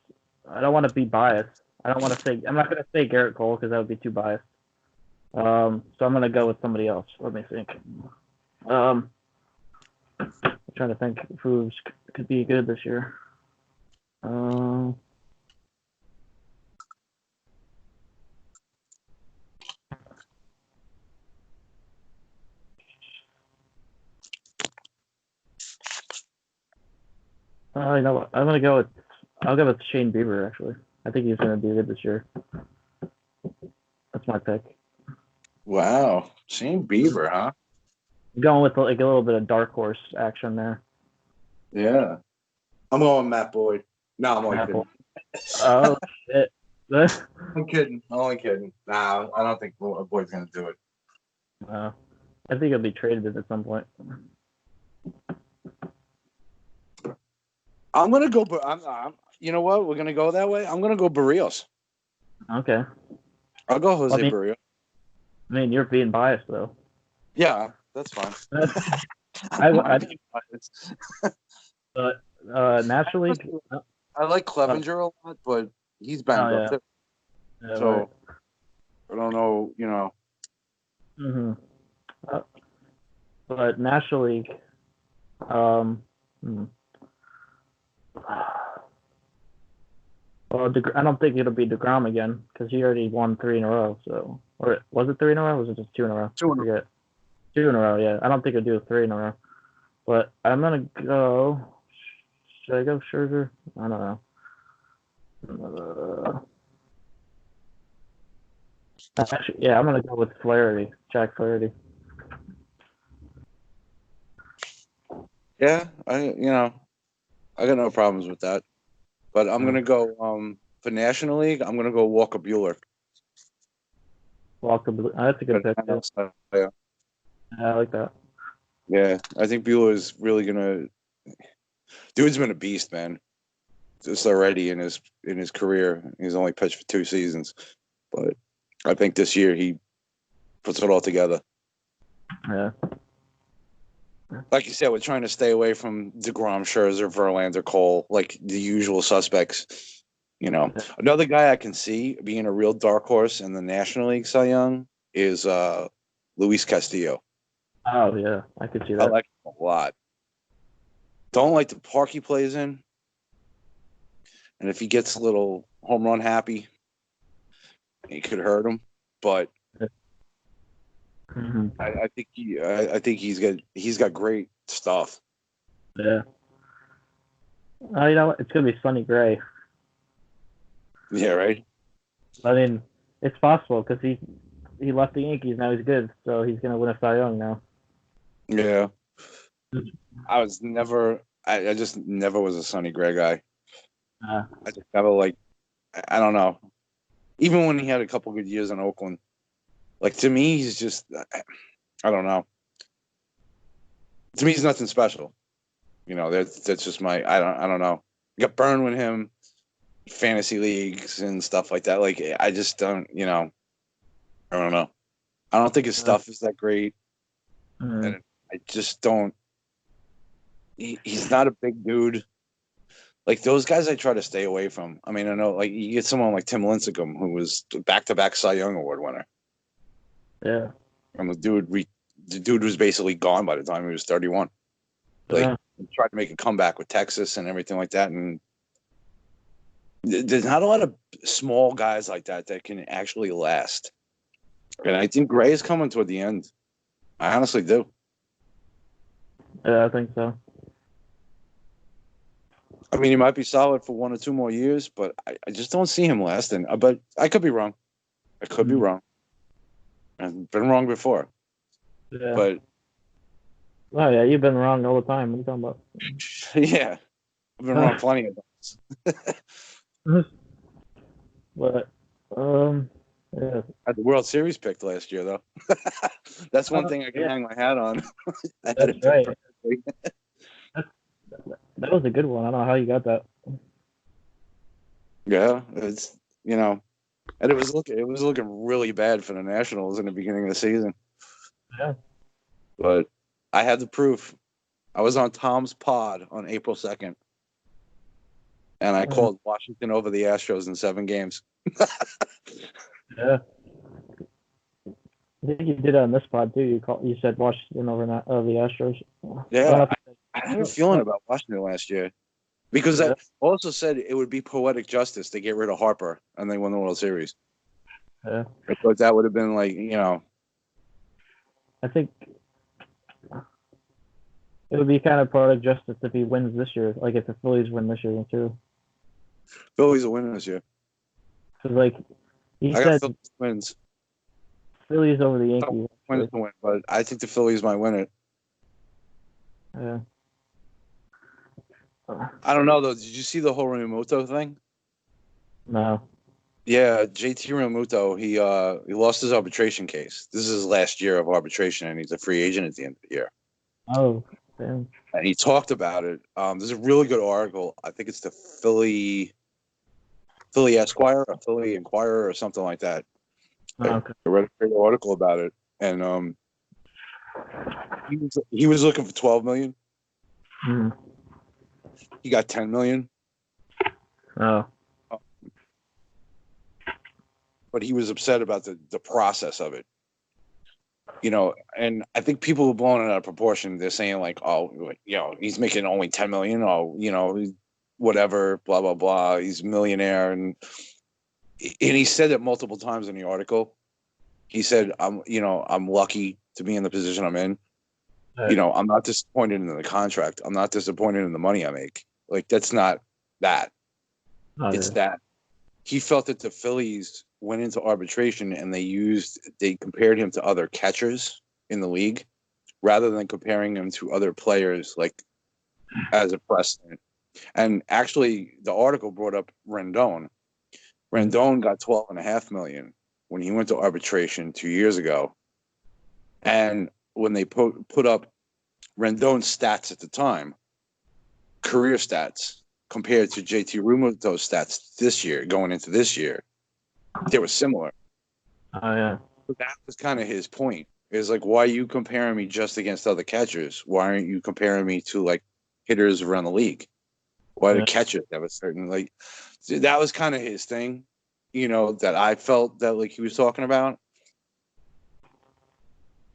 Speaker 1: I don't want to be biased. I don't want to say. I'm not going to say Garrett Cole because that would be too biased. So I'm going to go with somebody else. Let me think. I'm trying to think who could be good this year. You know what? I'm gonna go with. I'll go with Shane Bieber. Actually, I think he's gonna be good this year. That's my pick.
Speaker 2: Wow. Shane Bieber, huh?
Speaker 1: I'm going with like a little bit of dark horse action there.
Speaker 2: Yeah. I'm going Matt Boyd. No, I'm only
Speaker 1: Apple.
Speaker 2: kidding.
Speaker 1: Oh shit.
Speaker 2: I'm kidding. I'm only kidding. Nah, I don't think Boyd's going to do it.
Speaker 1: I think he'll be traded at some point.
Speaker 2: I'm going to go, but you know what? We're going to go that way. I'm going to go Barrios.
Speaker 1: Okay.
Speaker 2: I'll go Jose Barrios.
Speaker 1: I mean, you're being biased though.
Speaker 2: Yeah, that's fine.
Speaker 1: I think, but National League.
Speaker 2: I like Clevenger a lot, but he's banged up too.
Speaker 1: Yeah,
Speaker 2: So
Speaker 1: right.
Speaker 2: I don't know,
Speaker 1: But National League. Well, I don't think it'll be DeGrom again because he already won 3 in a row. So, or was it 3 in a row? Or was it just 2 in a row?
Speaker 2: 2 in a row.
Speaker 1: 2 in a row. Yeah, I don't think it'll do 3 in a row. But I'm gonna go. Should I go Scherzer? I don't know. Actually, yeah, I'm gonna go with Flaherty, Jack Flaherty.
Speaker 2: Yeah, I got no problems with that. But I'm gonna go for National League. I'm gonna go Walker Buehler.
Speaker 1: Walker, that's a good pick too.
Speaker 2: Yeah,
Speaker 1: I like that.
Speaker 2: yeah. I think Buehler is really gonna. Dude's been a beast, man. Just already in his career. He's only pitched for 2 seasons, but I think this year he puts it all together.
Speaker 1: Yeah.
Speaker 2: Like you said, we're trying to stay away from DeGrom, Scherzer, Verlander, Cole, like the usual suspects. Another guy I can see being a real dark horse in the National League Cy Young is Luis Castillo.
Speaker 1: Oh yeah, I could see that.
Speaker 2: I like him a lot. Don't like the park he plays in, and if he gets a little home run happy, he could hurt him. But I think he's got great stuff.
Speaker 1: Yeah. Oh, you know what? It's gonna be Sonny Gray.
Speaker 2: Yeah, right.
Speaker 1: I mean, it's possible because he left the Yankees. Now he's good, so he's gonna win a Cy Young now.
Speaker 2: Yeah. I just never was a Sonny Gray guy. I just never I don't know. Even when he had a couple good years in Oakland, to me, he's just, I don't know. To me, he's nothing special. That's just I don't know. I got burned with him, fantasy leagues and stuff like that. I just don't, I don't know. I don't think his stuff is that great. And I just don't. He's not a big dude. Those guys I try to stay away from. I mean, I know you get someone like Tim Lincecum, who was back-to-back Cy Young Award winner.
Speaker 1: Yeah.
Speaker 2: And the dude was basically gone by the time he was 31. He tried to make a comeback with Texas and everything like that. And there's not a lot of small guys like that can actually last. And I think Gray is coming toward the end. I honestly do.
Speaker 1: Yeah, I think so.
Speaker 2: I mean, he might be solid for 1 or 2 more years, but I just don't see him lasting. But I could be wrong. I could be wrong. I've been wrong before.
Speaker 1: Yeah.
Speaker 2: But
Speaker 1: Oh yeah, you've been wrong all the time. What are you talking about?
Speaker 2: yeah, I've been wrong plenty of times.
Speaker 1: But yeah.
Speaker 2: I had the World Series picked last year, though. That's one thing I can hang my hat on. I had
Speaker 1: That's right.
Speaker 2: perfectly.
Speaker 1: That was a good one. I don't know how you got that.
Speaker 2: Yeah, it's and it was looking really bad for the Nationals in the beginning of the season.
Speaker 1: Yeah.
Speaker 2: But I had the proof. I was on Tom's pod on April 2nd, and I called Washington over the Astros in 7 games.
Speaker 1: Yeah. I think you did that on this pod too. You said Washington over the Astros.
Speaker 2: Yeah, I had a feeling about Washington last year because I also said it would be poetic justice to get rid of Harper and they won the World Series.
Speaker 1: Yeah.
Speaker 2: I thought that would have been like,
Speaker 1: I think it would be kind of poetic justice if he wins this year. Like if the Phillies win this year too.
Speaker 2: Phillies will win this year.
Speaker 1: Because like he
Speaker 2: I
Speaker 1: said,
Speaker 2: got Phillies wins.
Speaker 1: Phillies over the Yankees.
Speaker 2: Wins to win, but I think the Phillies might win it.
Speaker 1: Yeah.
Speaker 2: I don't know though. Did you see the whole Realmuto thing?
Speaker 1: No.
Speaker 2: Yeah, JT Realmuto, he lost his arbitration case. This is his last year of arbitration, and he's a free agent at the end of the year.
Speaker 1: Oh, damn.
Speaker 2: And he talked about it. There's a really good article. I think it's the Philly Esquire, or Philly Inquirer, or something like that.
Speaker 1: Okay.
Speaker 2: I read a great article about it, and he was looking for $12 million. He got $10 million.
Speaker 1: Oh.
Speaker 2: But he was upset about the process of it. And I think people are blowing it out of proportion. They're saying like, oh, he's making only $10 million. Oh, whatever, blah, blah, blah. He's a millionaire. And he said it multiple times in the article. He said, I'm lucky to be in the position I'm in.
Speaker 1: Right.
Speaker 2: I'm not disappointed in the contract. I'm not disappointed in the money I make. Like, that's not that. It's that he felt that the Phillies went into arbitration and they compared him to other catchers in the league rather than comparing him to other players, like as a precedent. And actually, the article brought up Rendon. Rendon got $12.5 million when he went to arbitration 2 years ago. And when they put up Rendon's stats at the time, career stats, compared to JT Realmuto's stats this year, going into this year, they were similar.
Speaker 1: Oh, yeah.
Speaker 2: But that was kind of his point. Is like, why are you comparing me just against other catchers? Why aren't you comparing me to like hitters around the league? Why do catchers have a certain like? So that was kind of his thing, that I felt that like he was talking about.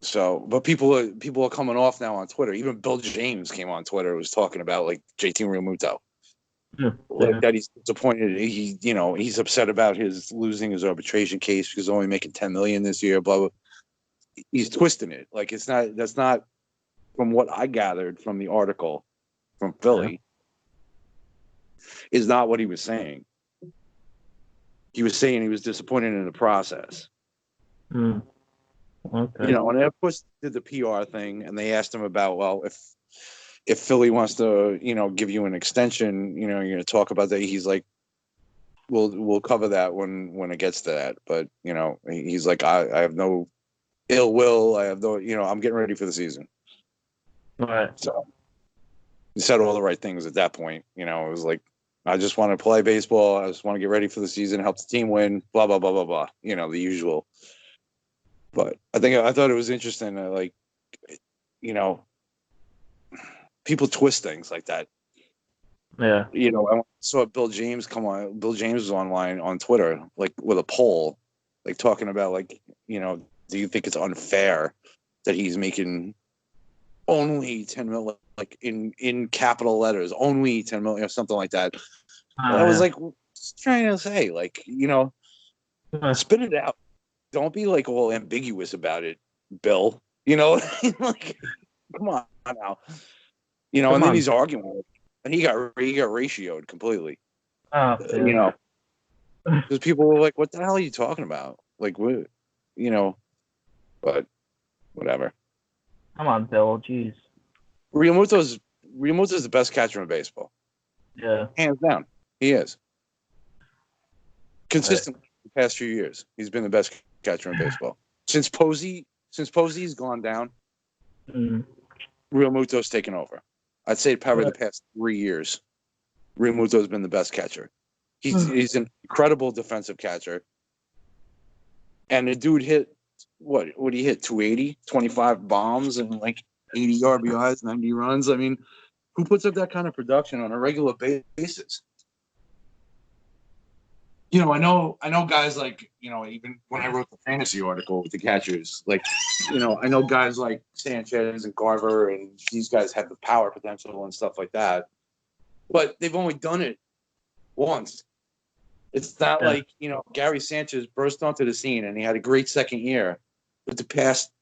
Speaker 2: So, but people are coming off now on Twitter. Even Bill James came on Twitter, was talking about like JT Realmuto. Like that he's disappointed. He's upset about his losing his arbitration case because he's only making $10 million this year. Blah blah. He's twisting it. Like that's not from what I gathered from the article from Philly. Is not what he was saying. He was saying he was disappointed in the process.
Speaker 1: Okay.
Speaker 2: And of course did the PR thing, and they asked him about, well, if Philly wants to, give you an extension, you're going to talk about that. He's like, we'll cover that when it gets to that. But, he's like, I have no ill will. I have no, I'm getting ready for the season.
Speaker 1: All right.
Speaker 2: So he said all the right things at that point. It was like, I just want to play baseball. I just want to get ready for the season, help the team win, blah, blah, blah, blah, blah. The usual. But I thought it was interesting that, like, people twist things like that.
Speaker 1: Yeah.
Speaker 2: I saw Bill James come on. Bill James was online on Twitter, like with a poll, like talking about, like, do you think it's unfair that he's making only 10 million, like in capital letters, only 10 million or something like that. I was like, what's he trying to say? Like, spit it out. Don't be like all ambiguous about it, Bill. Like, come on now. And then he's arguing with it. and he got ratioed completely.
Speaker 1: Oh,
Speaker 2: You know, because people were like, "What the hell are you talking about?" Like, what, you know, but whatever.
Speaker 1: Come on, Bill. Jeez.
Speaker 2: Realmuto's the best catcher in baseball.
Speaker 1: Yeah.
Speaker 2: Hands down. He is. Consistently the past few years, he's been the best catcher in baseball. Since Posey's gone down, Realmuto's taken over. I'd say probably the past 3 years, Realmuto's been the best catcher. He's an incredible defensive catcher. And the dude hit, what did he hit? 280, 25 bombs, and like 80 RBIs, 90 runs. I mean, who puts up that kind of production on a regular basis? You know, I know guys like, you know, even when I wrote the fantasy article with the catchers, like, you know, I know guys like Sanchez and Garver, and these guys have the power potential and stuff like that. But they've only done it once. It's not like, you know, Gary Sanchez burst onto the scene and he had a great second year. But the past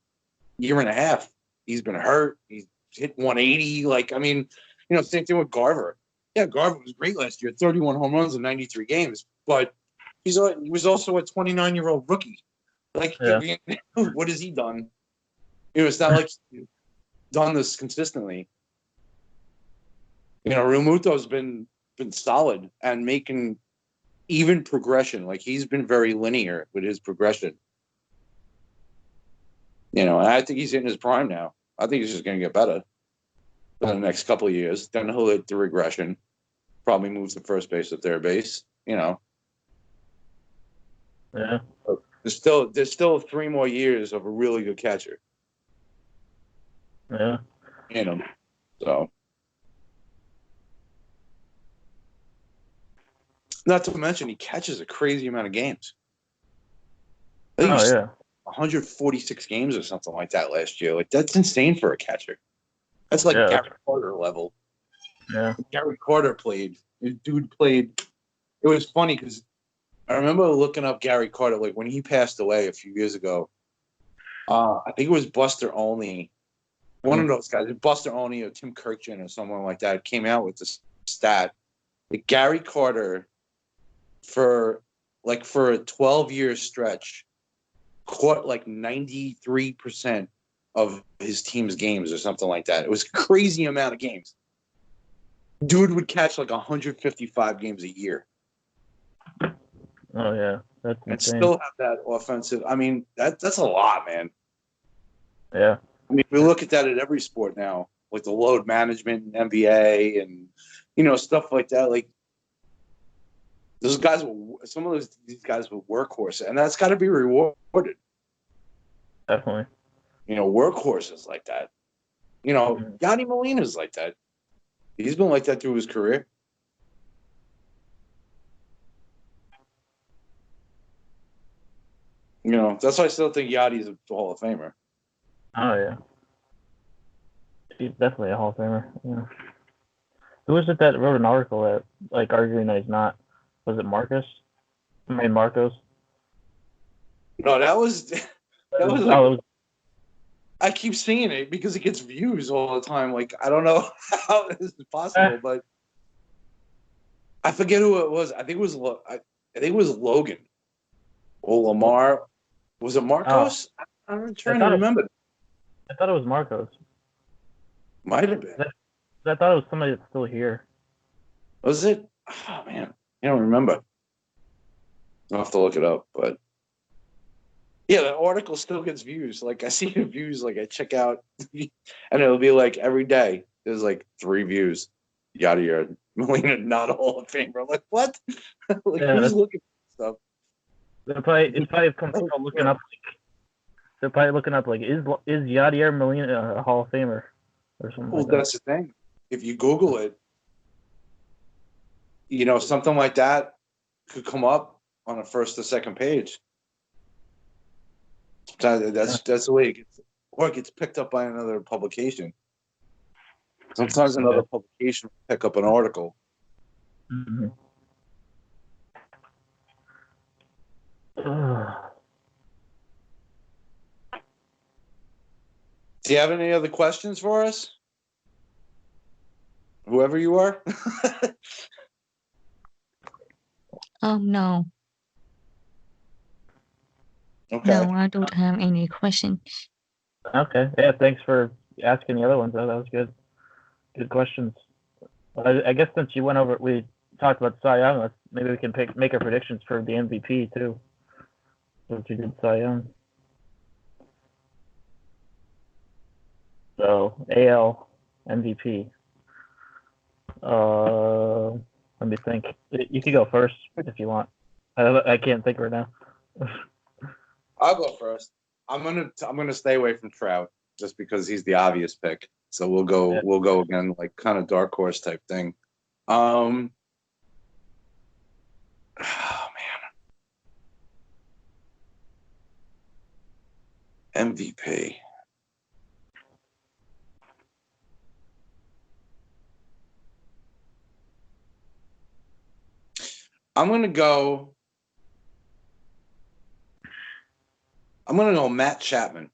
Speaker 2: year and a half, he's been hurt. He's hit 180. Like, I mean, you know, same thing with Garver. Yeah, Garver was great last year, 31 home runs in 93 games. But he was also a 29-year-old rookie. Like, what has he done? You know, it's not like he's done this consistently. You know, Realmuto's been solid and making even progression. Like, he's been very linear with his progression. You know, and I think he's in his prime now. I think he's just going to get better for the next couple of years. Then he'll hit the regression. Probably moves to first base or third base. You know.
Speaker 1: Yeah.
Speaker 2: There's still 3 more years of a really good catcher.
Speaker 1: Yeah.
Speaker 2: You know. So. Not to mention, he catches a crazy amount of games. I think 146 games or something like that last year. Like, that's insane for a catcher. That's like Gary Carter level.
Speaker 1: Yeah.
Speaker 2: Gary Carter played. This dude played. It was funny because I remember looking up Gary Carter, like when he passed away a few years ago. I think it was Buster Olney. One of those guys, Buster Olney or Tim Kirkjian or someone like that, came out with this stat that Gary Carter, for a 12-year stretch, caught like 93% of his team's games or something like that. It was a crazy amount of games. Dude would catch like 155 games a year.
Speaker 1: Oh yeah, that's insane.
Speaker 2: And still have that offensive. I mean, that's a lot, man.
Speaker 1: Yeah.
Speaker 2: I mean, we look at that at every sport now, like the load management in NBA and, you know, stuff like that. Like, these guys were workhorses, and that's got to be rewarded.
Speaker 1: Definitely.
Speaker 2: You know, workhorses like that. You know, Yadi Molina's like that. He's been like that through his career. You know, that's why I still think Yadi's a Hall of Famer.
Speaker 1: Oh yeah. He's definitely a Hall of Famer. Yeah. Who was it that wrote an article that, like, arguing that he's not? Was it Marcus? Marcos?
Speaker 2: No, that was like, I keep seeing it because it gets views all the time. Like, I don't know how this is possible, but I forget who it was. I think it was Logan or Lamar. Was it Marcos? Oh. I'm trying to remember.
Speaker 1: I thought it was Marcos.
Speaker 2: Might have been.
Speaker 1: I thought it was somebody that's still here.
Speaker 2: Was it? Oh man, I don't remember. I'll have to look it up, but yeah, the article still gets views. Like, I see the views, like I check out, and it'll be like every day there's like 3 views. Yada yada. Molina not a Hall of Famer. I'm like, what? Like, who's looking for stuff?
Speaker 1: It's probably from looking up. They're probably looking up like, is Yadier Molina a Hall of Famer or something?
Speaker 2: Well,
Speaker 1: like that.
Speaker 2: That's the thing. If you Google it, you know, something like that could come up on the first or second page. That's the way it gets, or it gets picked up by another publication. Sometimes another publication will pick up an article.
Speaker 1: Mm-hmm.
Speaker 2: Do you have any other questions for us? whoever you are?
Speaker 3: No.
Speaker 2: Okay.
Speaker 3: No, I don't have any questions.
Speaker 1: Okay. Yeah. Thanks for asking the other ones. Though. That was good. Good questions. Well, I guess since you went over, we talked about Cy Young. Maybe we can make our predictions for the MVP too. Since we did Cy Young. So AL MVP. Let me think. You can go first if you want. I can't think right now.
Speaker 2: I'll go first. I'm gonna stay away from Trout just because he's the obvious pick. So we'll go again, like kind of dark horse type thing. Oh man. MVP. I'm gonna go Matt Chapman.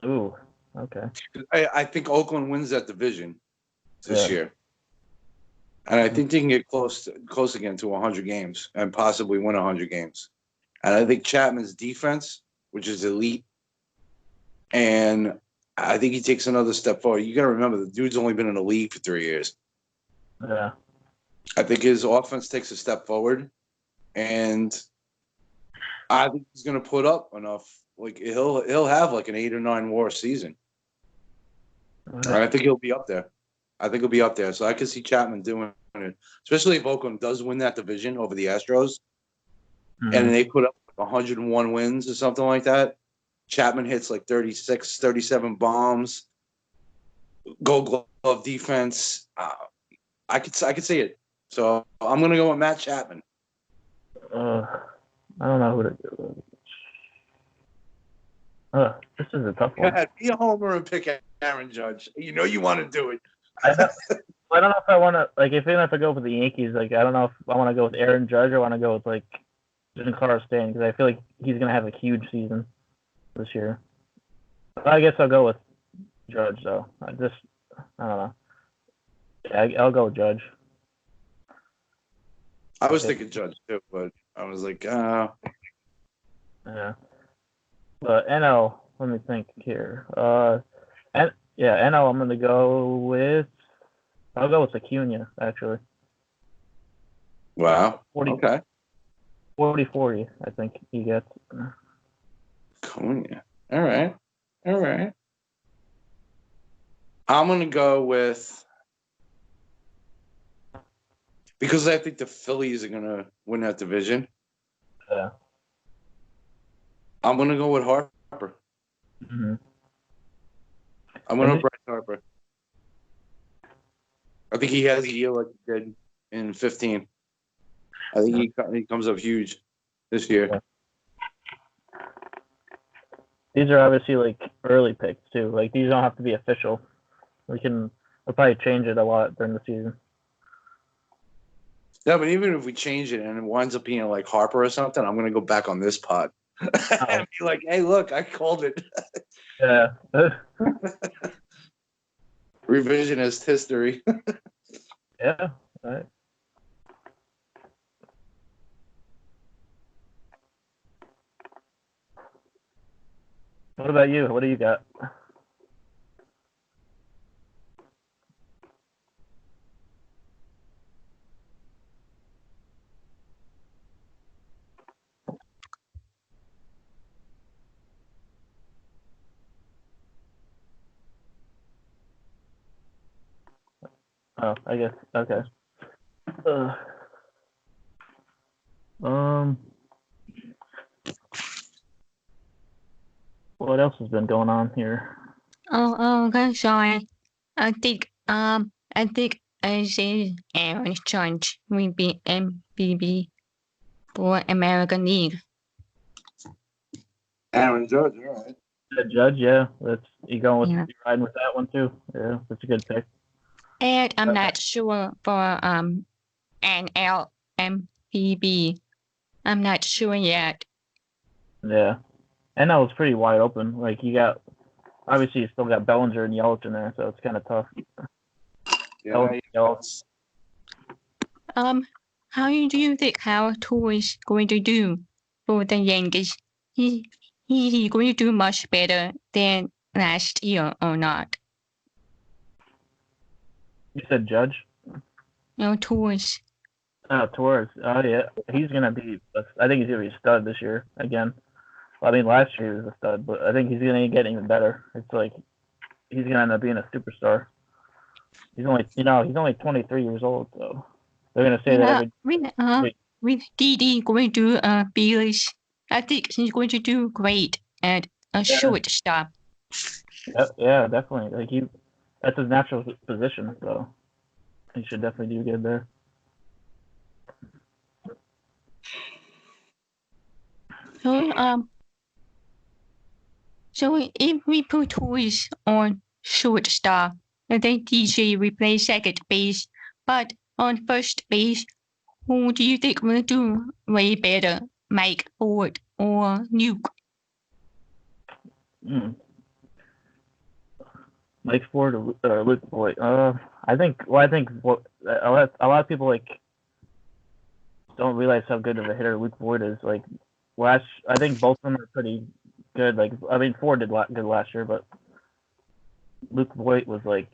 Speaker 1: Ooh. Okay.
Speaker 2: I think Oakland wins that division this year. And I think they can get close again to 100 games and possibly win 100 games. And I think Chapman's defense, which is elite, and I think he takes another step forward. You got to remember, the dude's only been in the league for 3 years.
Speaker 1: Yeah.
Speaker 2: I think his offense takes a step forward, and I think he's going to put up enough. Like he'll have like an 8 or 9 WAR season. And I think he'll be up there. So I can see Chapman doing it, especially if Oakland does win that division over the Astros, and they put up 101 wins or something like that. Chapman hits like 36, 37 bombs, Gold Glove defense. I could see it. So I'm gonna go with Matt Chapman.
Speaker 1: I don't know who to do. This is a tough one.
Speaker 2: Go ahead, be a homer and pick Aaron Judge. You know you want to do it.
Speaker 1: I don't know if I want to, like, even if I go for the Yankees, like, I don't know if I want to go with Aaron Judge or want to go with, like, Giancarlo Stanton, because I feel like he's going to have a huge season this year. I guess I'll go with Judge, though. I don't know. Yeah, I'll go with Judge.
Speaker 2: I was thinking Judge, too, but I was like,
Speaker 1: Yeah. But NL, let me think here. NL, I'm going to go with, I'll go with Acuna, actually.
Speaker 2: wow. Okay.
Speaker 1: 40-40, I think he gets.
Speaker 2: Acuna. All right. I'm going to go with, because I think the Phillies are going to win that division.
Speaker 1: Yeah.
Speaker 2: I'm going to go with Harper.
Speaker 1: Mm-hmm.
Speaker 2: I'm going to Bryce Harper. I think he has a year like he did in 15. I think he comes up huge this year.
Speaker 1: Yeah. These are obviously like early picks too. Like these don't have to be official. We'll probably change it a lot during the season.
Speaker 2: Yeah, but even if we change it and it winds up being like Harper or something, I'm gonna go back on this pod and be like, "Hey, look, I called it."
Speaker 1: Yeah.
Speaker 2: Revisionist history.
Speaker 1: Yeah. All right. What about you? What do you got? Oh, I guess. Okay. What else has been going on here?
Speaker 3: Okay, sorry. I think I say Aaron Judge will be MVP for American League.
Speaker 2: Aaron Judge, all right.
Speaker 1: Judge, yeah. You riding with that one too. Yeah, that's a good pick.
Speaker 3: And I'm not sure for NL MVP. I'm not sure yet.
Speaker 1: Yeah. NL is pretty wide open. Like you still got Bellinger and Yelich in there, so it's kind of tough.
Speaker 3: How do you think how Tour is going to do for the Yankees? He going to do much better than last year or not?
Speaker 1: You said Judge?
Speaker 3: No, Tours.
Speaker 1: Oh, Torres. Oh, yeah. He's going to be, I think he's going to be a stud this year again. Well, I mean, last year he was a stud, but I think he's going to get even better. It's like he's going to end up being a superstar. He's only 23 years old, so they're going to say that
Speaker 3: with Didi going to Bills, I think he's going to do great at a shortstop.
Speaker 1: Yeah, definitely. Like that's his natural position, so he should definitely do good there.
Speaker 3: So if we put toys on shortstop, then DJ will play second base, but on first base, who do you think will do way better, Mike Ford or Nuke?
Speaker 1: Mike Ford or Luke Voigt. I think a lot of people like don't realize how good of a hitter Luke Voigt is. Like I think both of them are pretty good. Like I mean, Ford did good last year, but Luke Voigt was like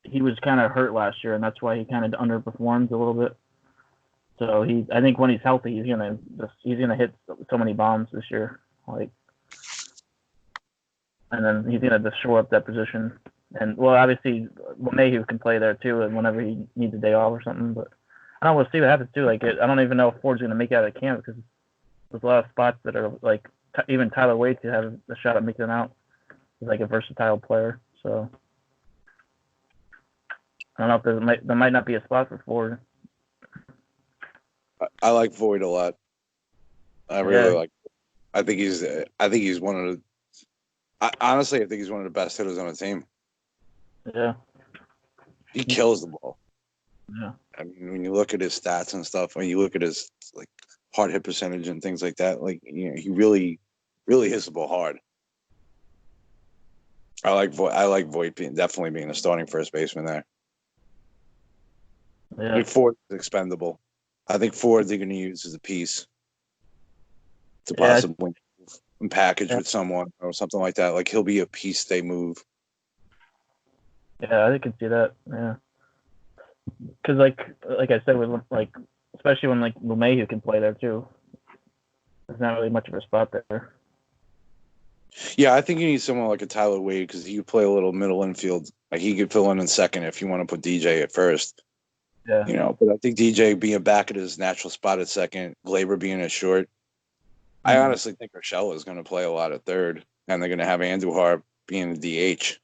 Speaker 1: he was kind of hurt last year, and that's why he kind of underperformed a little bit. So I think when he's healthy, he's gonna hit so many bombs this year, like, and then he's gonna just shore up that position. And well, obviously, Mayhew can play there too, and whenever he needs a day off or something. But I don't know. We'll see what happens too. Like I don't even know if Ford's gonna make it out of camp because there's a lot of spots that are like even Tyler Wade to have a shot at making it out. He's like a versatile player, so I don't know if there might not be a spot for Ford.
Speaker 2: I like Void a lot. I really like. I think he's one of the. Honestly, I think he's one of the best hitters on the team.
Speaker 1: Yeah.
Speaker 2: He kills the ball.
Speaker 1: Yeah.
Speaker 2: I mean, when you look at his stats and stuff, when you look at his like hard hit percentage and things like that, like he really hits the ball hard. I like Voigt definitely being a starting first baseman there.
Speaker 1: Yeah.
Speaker 2: I think Ford is expendable. I think Ford they're going to use as a piece to possibly package with someone or something like that. Like he'll be a piece they move.
Speaker 1: Yeah, I can see that. Yeah, because like I said, with like especially when like LeMahieu can play there too. There's not really much of a spot there.
Speaker 2: Yeah, I think you need someone like a Tyler Wade because he could play a little middle infield. Like he could fill in second if you want to put DJ at first.
Speaker 1: Yeah.
Speaker 2: But I think DJ being back at his natural spot at second, Glaber being at short. I honestly think Urshela is going to play a lot at third, and they're going to have Andujar being the DH.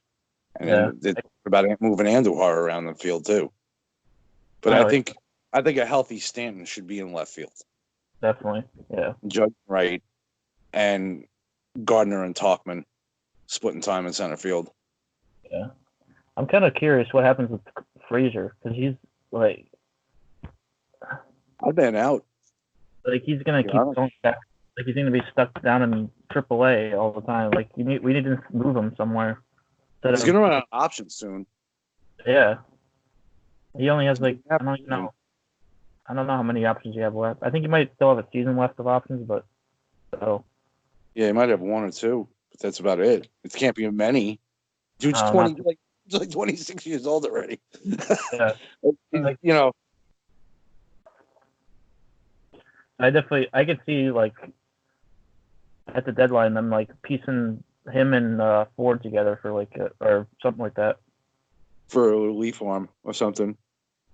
Speaker 2: And then they're about moving Andujar around the field too. But I think a healthy Stanton should be in left field.
Speaker 1: Definitely, yeah.
Speaker 2: Judge right, and Gardner and Talkman splitting time in center field.
Speaker 1: Yeah, I'm kind of curious what happens with Frazier because he's like,
Speaker 2: I've been out.
Speaker 1: Like he's gonna keep going back. Like he's gonna be stuck down in AAA all the time. Like we need to move him somewhere.
Speaker 2: He's gonna run out of options soon.
Speaker 1: Yeah. He only has like I don't know how many options you have left. I think he might still have a season left of options, but
Speaker 2: yeah, he might have one or two, but that's about it. It can't be many. Dude's 20, he's like 26 years old already.
Speaker 1: Yeah, I could see like at the deadline them like piecing him and Ford together for like or something like that.
Speaker 2: For a relief arm or something.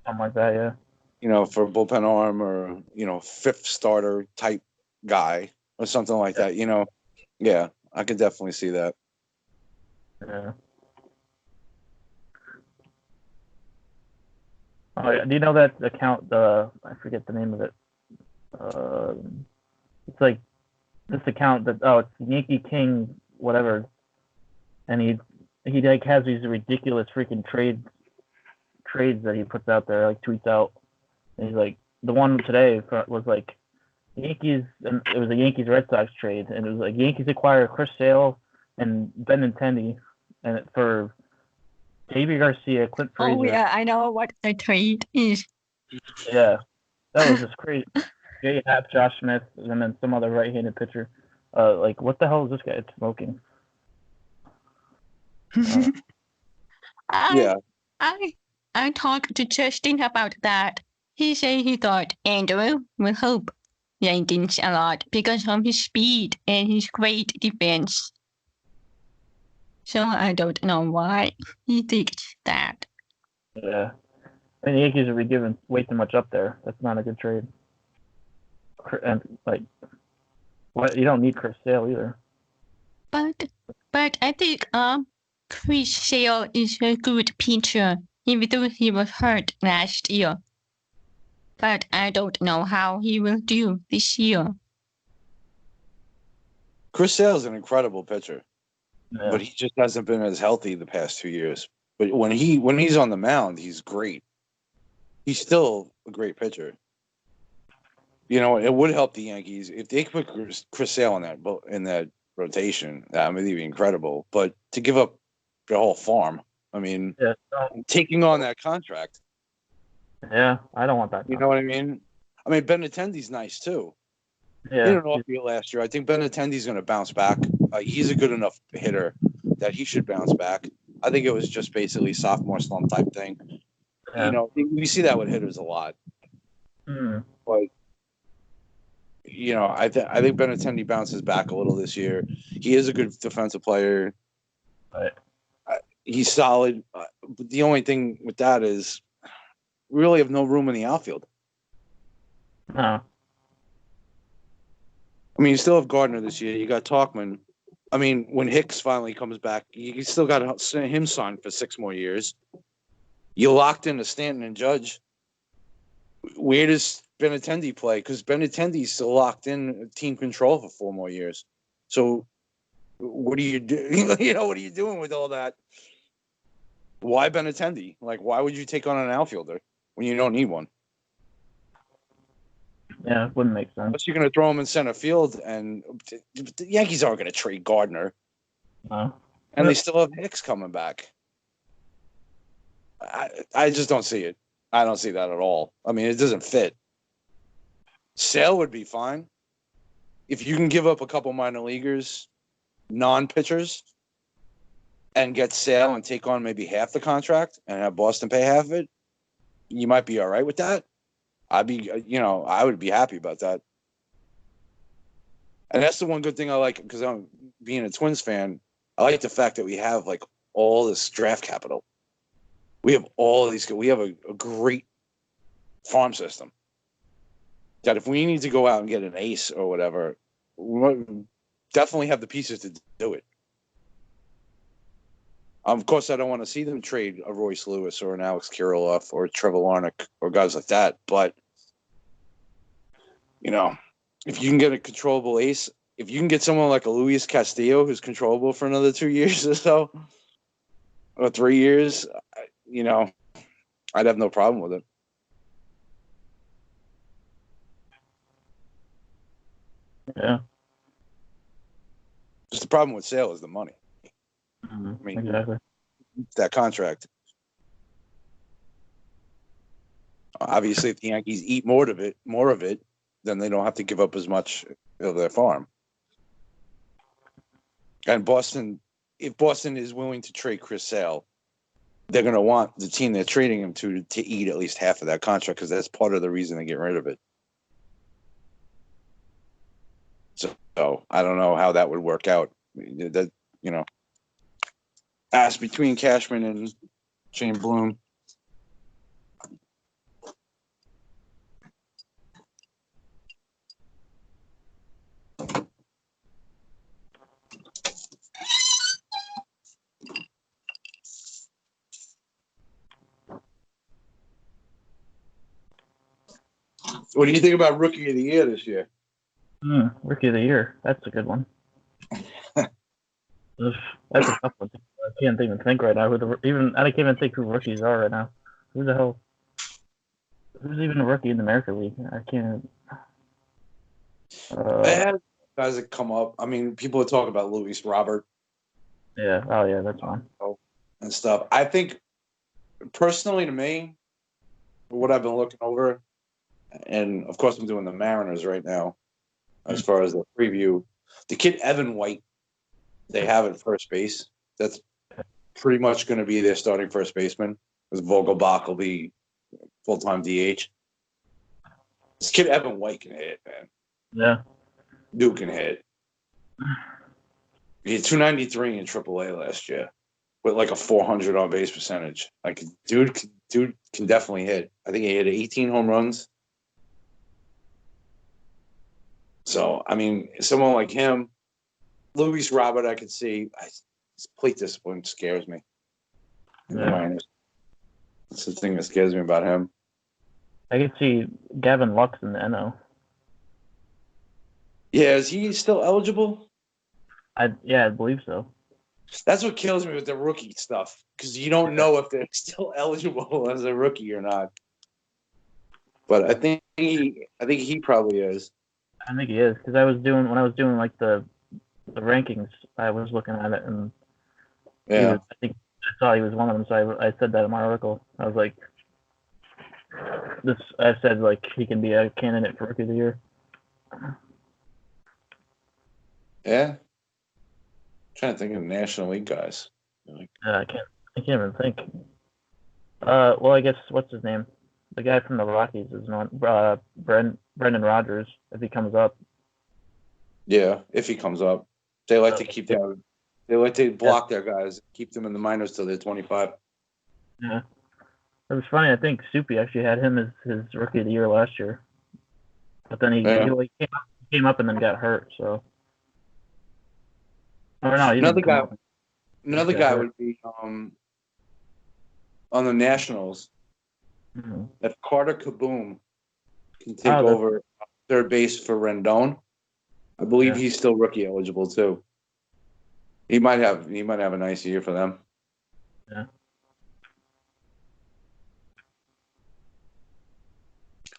Speaker 1: Something like that, yeah.
Speaker 2: For a bullpen arm or, fifth starter type guy or something like that, Yeah, I could definitely see that.
Speaker 1: Yeah. Oh, yeah. Do you know that account? I forget the name of it. It's like this account that it's Yankee King whatever, and he like has these ridiculous freaking trades that he puts out there, like tweets out. And he's like the one today was like Yankees, and it was a Yankees Red Sox trade, and it was like Yankees acquire Chris Sale and Benintendi, and for JB Garcia, Clint Frazier.
Speaker 3: Oh yeah, I know what the trade is.
Speaker 1: Yeah, that was just crazy. J Happ, Josh Smith, and then some other right-handed pitcher. Like what the hell is this guy smoking?
Speaker 3: I,
Speaker 2: Yeah,
Speaker 3: I talked to Justin about that. He said he thought Andrew will help Yankees a lot because of his speed and his great defense. So I don't know why he thinks that.
Speaker 1: Yeah, and the Yankees are giving way too much up there. That's not a good trade. And like, what you don't need Chris Sale either.
Speaker 3: But I think Chris Sale is a good pitcher, even though he was hurt last year. But I don't know how he will do this year.
Speaker 2: Chris Sale's an incredible pitcher,
Speaker 1: Yeah.
Speaker 2: but he just hasn't been as healthy the past 2 years. But when he's on the mound, he's great. He's still a great pitcher. You know, it would help the Yankees if they could put Chris Sale in that rotation. That would be incredible. But to give up the whole farm, I mean,
Speaker 1: Yeah,
Speaker 2: taking on that contract.
Speaker 1: Yeah, I don't want that.
Speaker 2: You know what I mean? I mean, Benintendi's nice too.
Speaker 1: Yeah.
Speaker 2: He did an off year last year. I think Benintendi's going to bounce back. He's a good enough hitter that he should bounce back. I think it was just basically sophomore slump type thing.
Speaker 1: Yeah.
Speaker 2: You know, we see that with hitters a lot. But you know, I think Benintendi bounces back a little this year. He is a good defensive player.
Speaker 1: Right.
Speaker 2: He's solid. But the only thing with that is we really have no room in the outfield.
Speaker 1: No.
Speaker 2: I mean, you still have Gardner this year. You got Talkman. I mean, when Hicks finally comes back, you still got him signed for 6 more years. You locked into Stanton and Judge. Where does Benintendi play? Because Benintendi's still locked in team control for 4 more years. So, what do you do? You know, what are you doing with all that? Why Benintendi? Like, why would you take on an outfielder when you don't need one?
Speaker 1: Yeah, it wouldn't make sense.
Speaker 2: Unless you're going to throw him in center field, and the Yankees aren't going to trade Gardner.
Speaker 1: No.
Speaker 2: And they still have Hicks coming back. I just don't see it. I don't see that at all. I mean, it doesn't fit. Sale would be fine. If you can give up a couple minor leaguers, non-pitchers, and get Sale and take on maybe half the contract and have Boston pay half of it, you might be all right with that. I would be happy about that. And that's the one good thing I like, because I'm being a Twins fan. I like the fact that we have like all this draft capital. We have all of these. We have a great farm system that if we need to go out and get an ace or whatever, we definitely have the pieces to do it. Of course, I don't want to see them trade a Royce Lewis or an Alex Kirilloff or Trevor Larnach or guys like that. But, you know, if you can get a controllable ace, if you can get someone like a Luis Castillo who's controllable for another 2 years or so, or 3 years, you know, I'd have no problem with it.
Speaker 1: Yeah.
Speaker 2: Just the problem with Sale is the money.
Speaker 1: Mm-hmm.
Speaker 2: I mean,
Speaker 1: exactly.
Speaker 2: That contract. Obviously, if the Yankees eat more of it, then they don't have to give up as much of their farm. And Boston, if Boston is willing to trade Chris Sale, they're going to want the team they're trading him to eat at least half of that contract, because that's part of the reason they get rid of it. So I don't know how that would work out. That, you know, ask between Cashman and Shane Bloom. What do you think about Rookie of the Year this year?
Speaker 1: Rookie of the Year. That's a good one. That's a tough one. I can't even think right now. I can't even think who rookies are right now. Who the hell? Who's even a rookie in the American League? I can't.
Speaker 2: Guys that come up. I mean, people are talking about Luis Robert.
Speaker 1: Yeah. Oh, yeah. That's fine.
Speaker 2: and stuff. I think, personally, to me, what I've been looking over, and of course I'm doing the Mariners right now, as far as the preview. The kid Evan White, they have at first base. That's pretty much going to be their starting first baseman, because Vogelbach will be full-time DH. This kid Evan White can hit, man.
Speaker 1: Yeah.
Speaker 2: Dude can hit. He had 293 in AAA last year with like a 400 on base percentage. Like, dude can definitely hit. I think he hit 18 home runs. So, I mean, someone like him, Luis Robert, I could see. His plate discipline scares me. In the minors. That's the thing that scares me about him.
Speaker 1: I could see Gavin Lux in the NL.
Speaker 2: Yeah, is he still eligible?
Speaker 1: I believe so.
Speaker 2: That's what kills me with the rookie stuff, because you don't know if they're still eligible as a rookie or not. But I think he probably is.
Speaker 1: I think he is, because when I was doing like the rankings, I was looking at it, and
Speaker 2: Yeah.
Speaker 1: I think I saw he was one of them. So I said that in my article. I was like, I said like he can be a candidate for Rookie of the Year.
Speaker 2: Yeah. I'm trying to think of National League guys.
Speaker 1: I can't even think. Well, I guess what's his name? The guy from the Rockies is not Brendan Rodgers if he comes up.
Speaker 2: Yeah, if he comes up, they like to keep them. They like to block their guys, keep them in the minors till they're 25.
Speaker 1: Yeah, it was funny. I think Soupy actually had him as his Rookie of the Year last year, but then he came up and then got hurt. So, or no, he
Speaker 2: Another
Speaker 1: didn't come
Speaker 2: guy.
Speaker 1: up.
Speaker 2: Another guy would be on the Nationals.
Speaker 1: Mm-hmm.
Speaker 2: If Carter Kaboom can take over third base for Rendon, I believe he's still rookie eligible too. He might have a nice year for them.
Speaker 1: Yeah.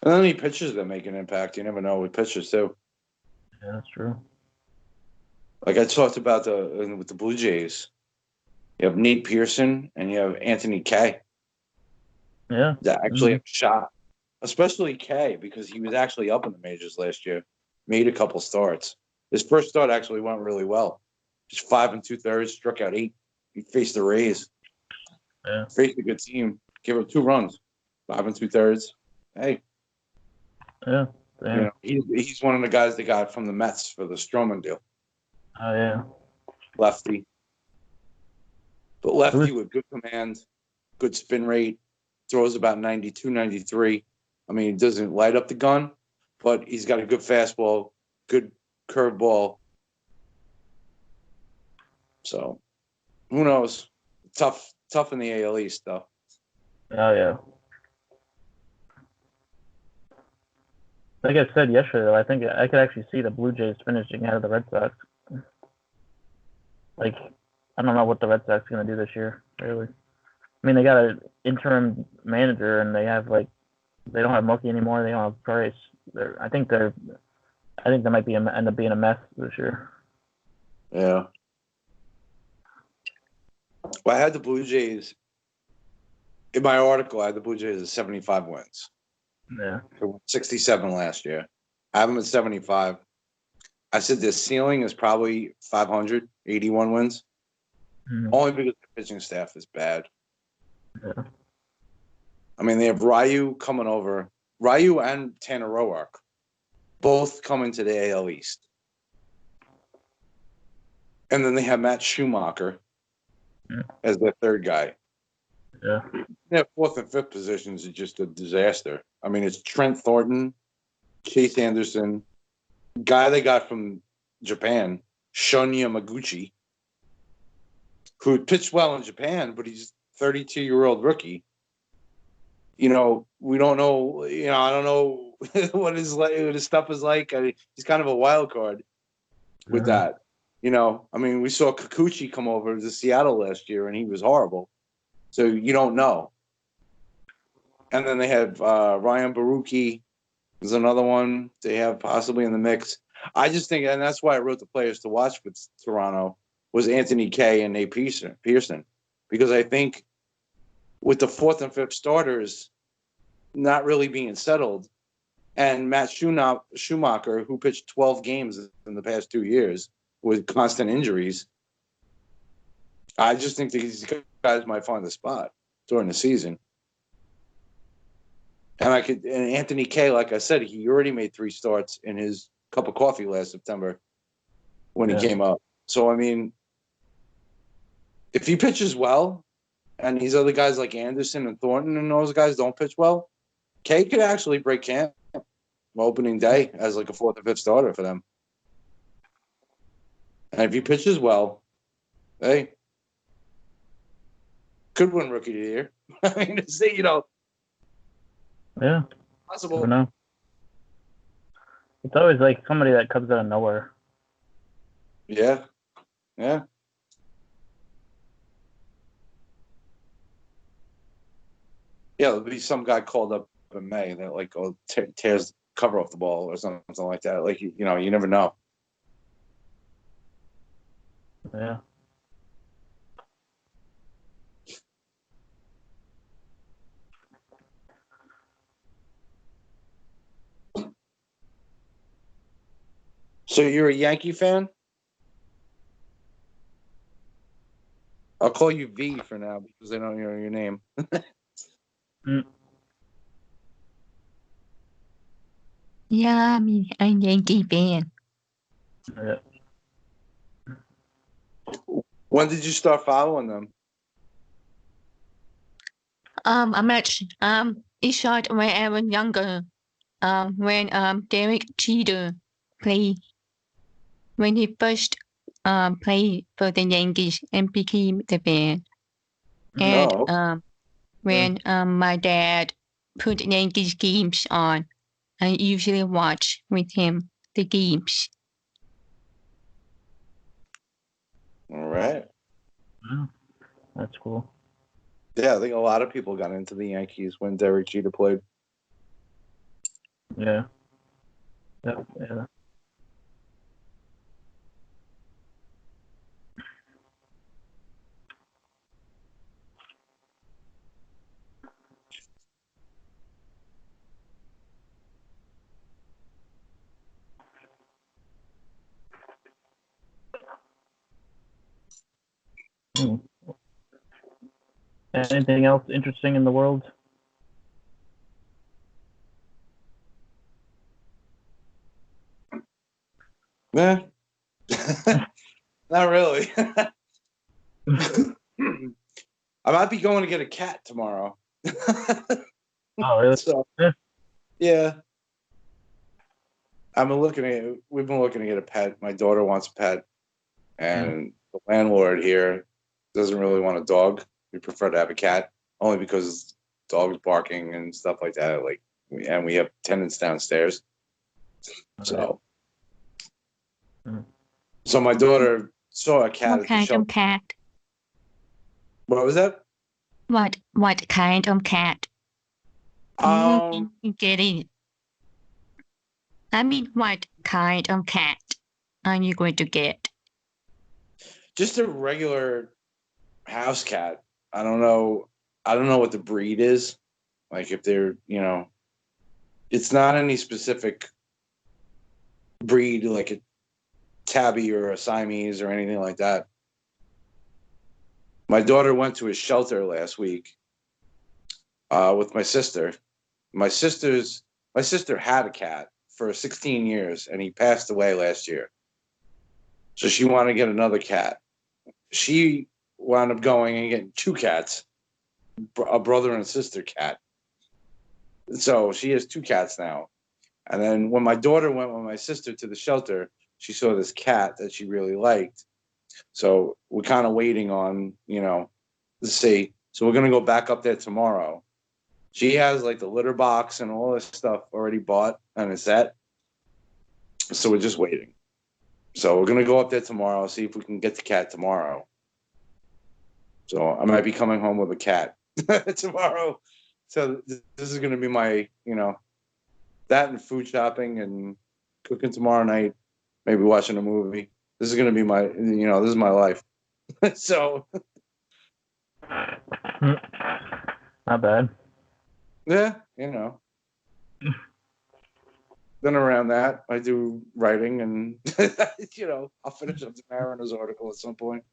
Speaker 2: And then any pitchers that make an impact, you never know with pitchers too.
Speaker 1: Yeah, that's true.
Speaker 2: Like I talked about with the Blue Jays, you have Nate Pearson and you have Anthony Kay.
Speaker 1: Yeah.
Speaker 2: That actually have a shot, especially Kay, because he was actually up in the majors last year, made a couple starts. His first start actually went really well. Just 5 2/3, struck out 8. He faced the Rays.
Speaker 1: Yeah.
Speaker 2: Faced a good team. Gave up 2 runs. 5 2/3. Hey.
Speaker 1: Yeah.
Speaker 2: You know, he's one of the guys they got from the Mets for the Stroman deal.
Speaker 1: Oh yeah.
Speaker 2: Lefty. But lefty with good command, good spin rate, throws about 92, 93. I mean, he doesn't light up the gun, but he's got a good fastball, good curveball. So, who knows? Tough in the AL East, though.
Speaker 1: Oh yeah. Like I said yesterday, though, I think I could actually see the Blue Jays finishing ahead of the Red Sox. Like, I don't know what the Red Sox are going to do this year, really. I mean, they got an interim manager, and they don't have Mookie anymore. They don't have Price. I think they might end up being a mess this year.
Speaker 2: Yeah. Well, I had the Blue Jays in my article. I had the Blue Jays at 75 wins.
Speaker 1: Yeah.
Speaker 2: 67 last year. I have them at 75. I said their ceiling is probably 500, 81 wins.
Speaker 1: Mm-hmm.
Speaker 2: Only because the pitching staff is bad.
Speaker 1: Yeah.
Speaker 2: I mean, they have Ryu coming over. Ryu and Tanner Roark both coming to the AL East. And then they have Matt Schumacher as their third guy.
Speaker 1: Yeah.
Speaker 2: Their fourth and fifth positions are just a disaster. I mean, it's Trent Thornton, Chase Anderson, guy they got from Japan, Shun Yamaguchi, who pitched well in Japan, but he's a 32-year-old rookie. You know, we don't know. You know, I don't know what his stuff is like. He's kind of a wild card with that. You know, I mean, we saw Kikuchi come over to Seattle last year, and he was horrible. So you don't know. And then they have Ryan Baruchi is another one they have possibly in the mix. I just think, and that's why I wrote the players to watch with Toronto, was Anthony Kay and Nate Pearson. because I think with the fourth and fifth starters not really being settled, and Matt Schumacher, who pitched 12 games in the past 2 years with constant injuries, I just think that these guys might find a spot during the season. And Anthony Kay, like I said, he already made 3 starts in his cup of coffee last September when he came up. So, I mean, if he pitches well, and these other guys like Anderson and Thornton and those guys don't pitch well, Kay could actually break camp opening day as like a fourth or fifth starter for them. And if he pitches well, hey, could win Rookie of the Year. I mean, to say,
Speaker 1: Yeah.
Speaker 2: possible.
Speaker 1: Never know. It's always like somebody that comes out of nowhere.
Speaker 2: Yeah. Yeah. Yeah, there'll be some guy called up in May that like tears the cover off the ball or something like that. Like you never know.
Speaker 1: Yeah.
Speaker 2: So you're a Yankee fan? I'll call you V for now because I don't know your name.
Speaker 3: Yeah, I'm a Yankee fan.
Speaker 1: Yeah.
Speaker 2: When did you start following them?
Speaker 3: I'm actually it started when I was younger. When Derek Jeter played when he first played for the Yankees and became the fan. And
Speaker 2: No.
Speaker 3: when my dad put Yankees games on, I usually watch with him the games.
Speaker 2: All right.
Speaker 1: Wow. That's cool.
Speaker 2: Yeah, I think a lot of people got into the Yankees when Derek Jeter played.
Speaker 1: Yeah. Yeah. Anything else interesting in the world?
Speaker 2: Nah. Not really. I might be going to get a cat tomorrow.
Speaker 1: Oh, really?
Speaker 2: So, yeah. We've been looking to get a pet. My daughter wants a pet. And the landlord here doesn't really want a dog. We prefer to have a cat, only because dogs barking and stuff like that. And we have tenants downstairs. So my daughter saw a cat
Speaker 3: What
Speaker 2: at the
Speaker 3: kind
Speaker 2: shelter.
Speaker 3: of cat?
Speaker 2: What was that?
Speaker 3: What kind of cat? Get it? I mean, what kind of cat are you going to get?
Speaker 2: Just a regular house cat. I don't know what the breed is. Like if they're, it's not any specific breed, like a tabby or a Siamese or anything like that. My daughter went to a shelter last week with my sister. My sister had a cat for 16 years, and he passed away last year. So she wanted to get another cat. She wound up going and getting 2 cats, a brother and sister cat. So she has 2 cats now. And then when my daughter went with my sister to the shelter, she saw this cat that she really liked. So we're kind of waiting on, to see. So we're going to go back up there tomorrow. She has like the litter box and all this stuff already bought and a set. So we're just waiting. So we're going to go up there tomorrow, see if we can get the cat tomorrow. So I might be coming home with a cat tomorrow. So this is going to be my, that and food shopping and cooking tomorrow night, maybe watching a movie. This is going to be my, this is my life. So
Speaker 1: Not bad.
Speaker 2: Yeah, you know. Then around that, I do writing, and you know, I'll finish up the Mariners article at some point.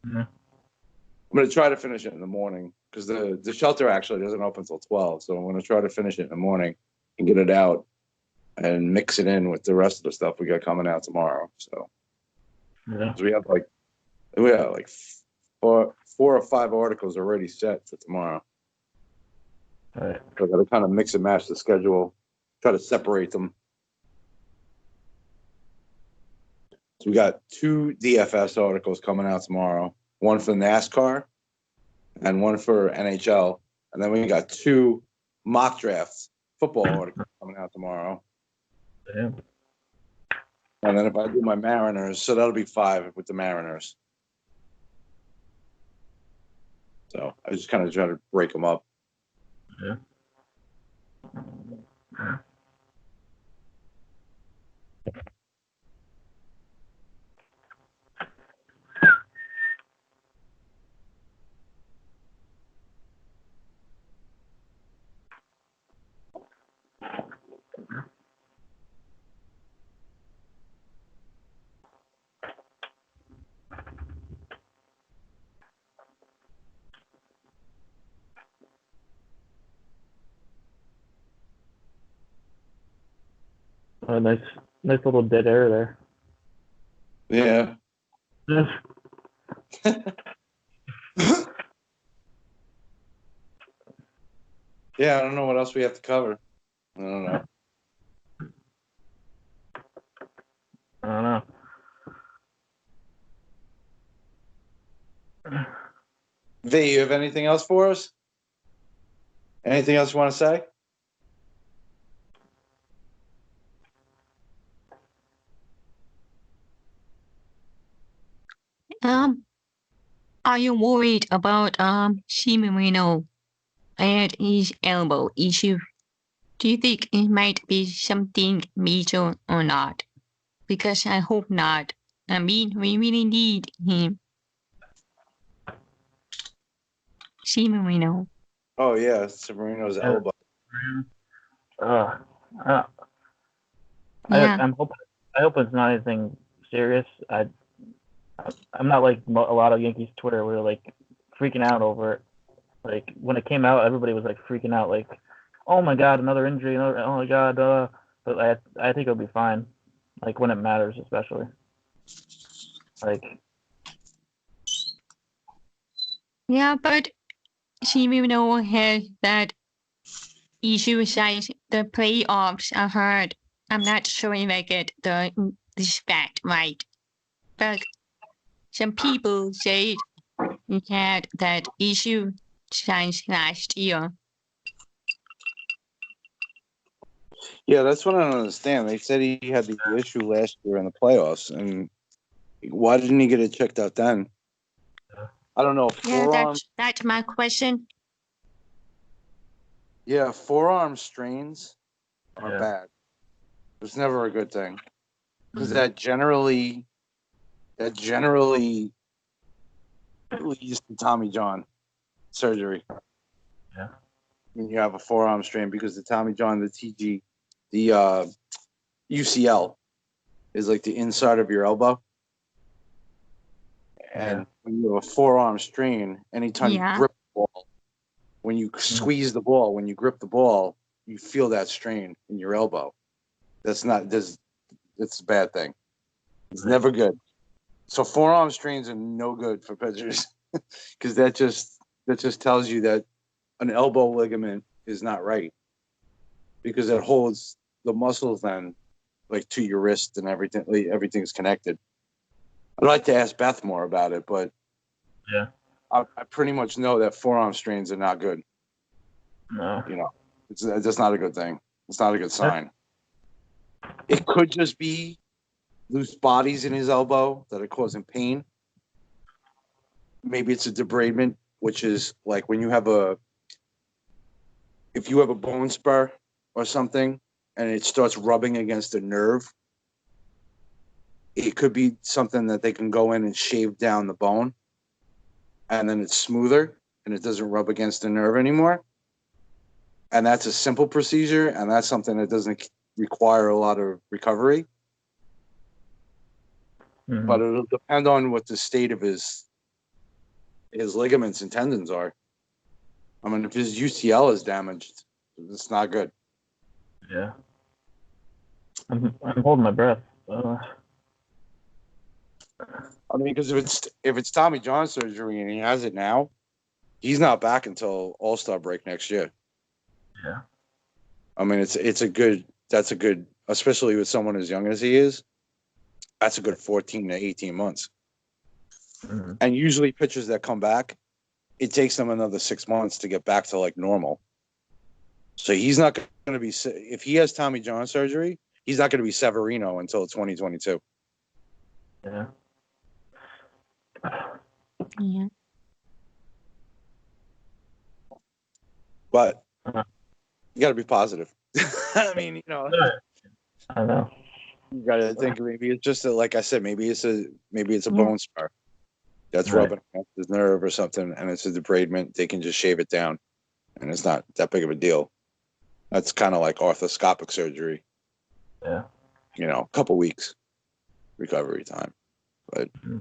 Speaker 1: Mm-hmm.
Speaker 2: I'm going to try to finish it in the morning because the shelter actually doesn't open until 12. So I'm going to try to finish it in the morning and get it out and mix it in with the rest of the stuff we got coming out tomorrow. So,
Speaker 1: Yeah.
Speaker 2: so we have like four or five articles already set for tomorrow.
Speaker 1: All right.
Speaker 2: So I got to kind of mix and match the schedule, try to separate them. So we got 2 DFS articles coming out tomorrow. One for NASCAR and one for NHL. And then we got 2 mock drafts, football articles coming out tomorrow.
Speaker 1: Yeah.
Speaker 2: And then if I do my Mariners, so that'll be 5 with the Mariners. So I just kind of try to break them up.
Speaker 1: Yeah. Nice little dead air there.
Speaker 2: Yeah. Yeah, I don't know what else we have to cover. I don't know.
Speaker 1: I don't know.
Speaker 2: V, you have anything else for us? Anything else you want to say?
Speaker 3: Are you worried about Shimino and his elbow issue? Do you think it might be something major or not? Because I hope not. I mean, we really need him. Shimino.
Speaker 2: Oh yeah, Severino's elbow.
Speaker 1: Uh,
Speaker 3: Yeah.
Speaker 1: I'm hoping. I hope it's not anything serious. I'm not like a lot of Yankees Twitter where they're like freaking out over it. Like when it came out, everybody was like freaking out, like, "Oh my God, another injury! Oh my God!" But I think it'll be fine. Like when it matters, especially. Like.
Speaker 3: Yeah, but Shimino has that issue since the playoffs are hard. I'm not sure if I get this fact right. But some people say he had that issue since last year.
Speaker 2: Yeah, that's what I don't understand. They said he had the issue last year in the playoffs, and why didn't he get it checked out then? I don't know.
Speaker 3: Yeah, that's my question.
Speaker 2: Yeah, forearm strains are
Speaker 1: Yeah.
Speaker 2: bad. It's never a good thing because
Speaker 1: Mhm.
Speaker 2: that generally leads to Tommy John surgery.
Speaker 1: Yeah.
Speaker 2: When you have a forearm strain, because the Tommy John, the UCL is like the inside of your elbow. And when you have a forearm strain, anytime you grip the ball, when you squeeze the ball, when you grip the ball, you feel that strain in your elbow. It's a bad thing. It's never good. So forearm strains are no good for pitchers because that just tells you that an elbow ligament is not right because it holds the muscles then like to your wrist and everything. Everything's connected. I'd like to ask Beth more about it, but
Speaker 1: Yeah.
Speaker 2: I pretty much know that forearm strains are not good.
Speaker 1: No.
Speaker 2: You know, it's just not a good thing. It's not a good sign. It could just be loose bodies in his elbow that are causing pain. Maybe it's a debridement, which is like when you have if you have a bone spur or something and it starts rubbing against a nerve, it could be something that they can go in and shave down the bone and then it's smoother and it doesn't rub against the nerve anymore. And that's a simple procedure, and that's something that doesn't require a lot of recovery.
Speaker 1: Mm-hmm.
Speaker 2: But it'll depend on what the state of his ligaments and tendons are. I mean, if his UCL is damaged, it's not good.
Speaker 1: Yeah. I'm holding my breath.
Speaker 2: I mean, because if it's Tommy John surgery and he has it now, he's not back until All-Star break next year.
Speaker 1: Yeah.
Speaker 2: I mean, that's a good, especially with someone as young as he is, that's a good 14 to 18 months.
Speaker 1: Mm-hmm.
Speaker 2: And usually pitchers that come back, it takes them another 6 months to get back to like normal. So he's not going to be, if he has Tommy John surgery, he's not going to be Severino until 2022.
Speaker 1: Yeah.
Speaker 3: Yeah.
Speaker 2: But
Speaker 1: Uh-huh.
Speaker 2: you got to be positive. I mean,
Speaker 1: I know.
Speaker 2: you got to think maybe it's just like I said, maybe it's a bone spur that's
Speaker 1: Right.
Speaker 2: rubbing against his nerve or something, and it's a debridement. They can just shave it down, and it's not that big of a deal. That's kind of like arthroscopic surgery.
Speaker 1: Yeah.
Speaker 2: A couple weeks recovery time, but.
Speaker 1: Mm-hmm.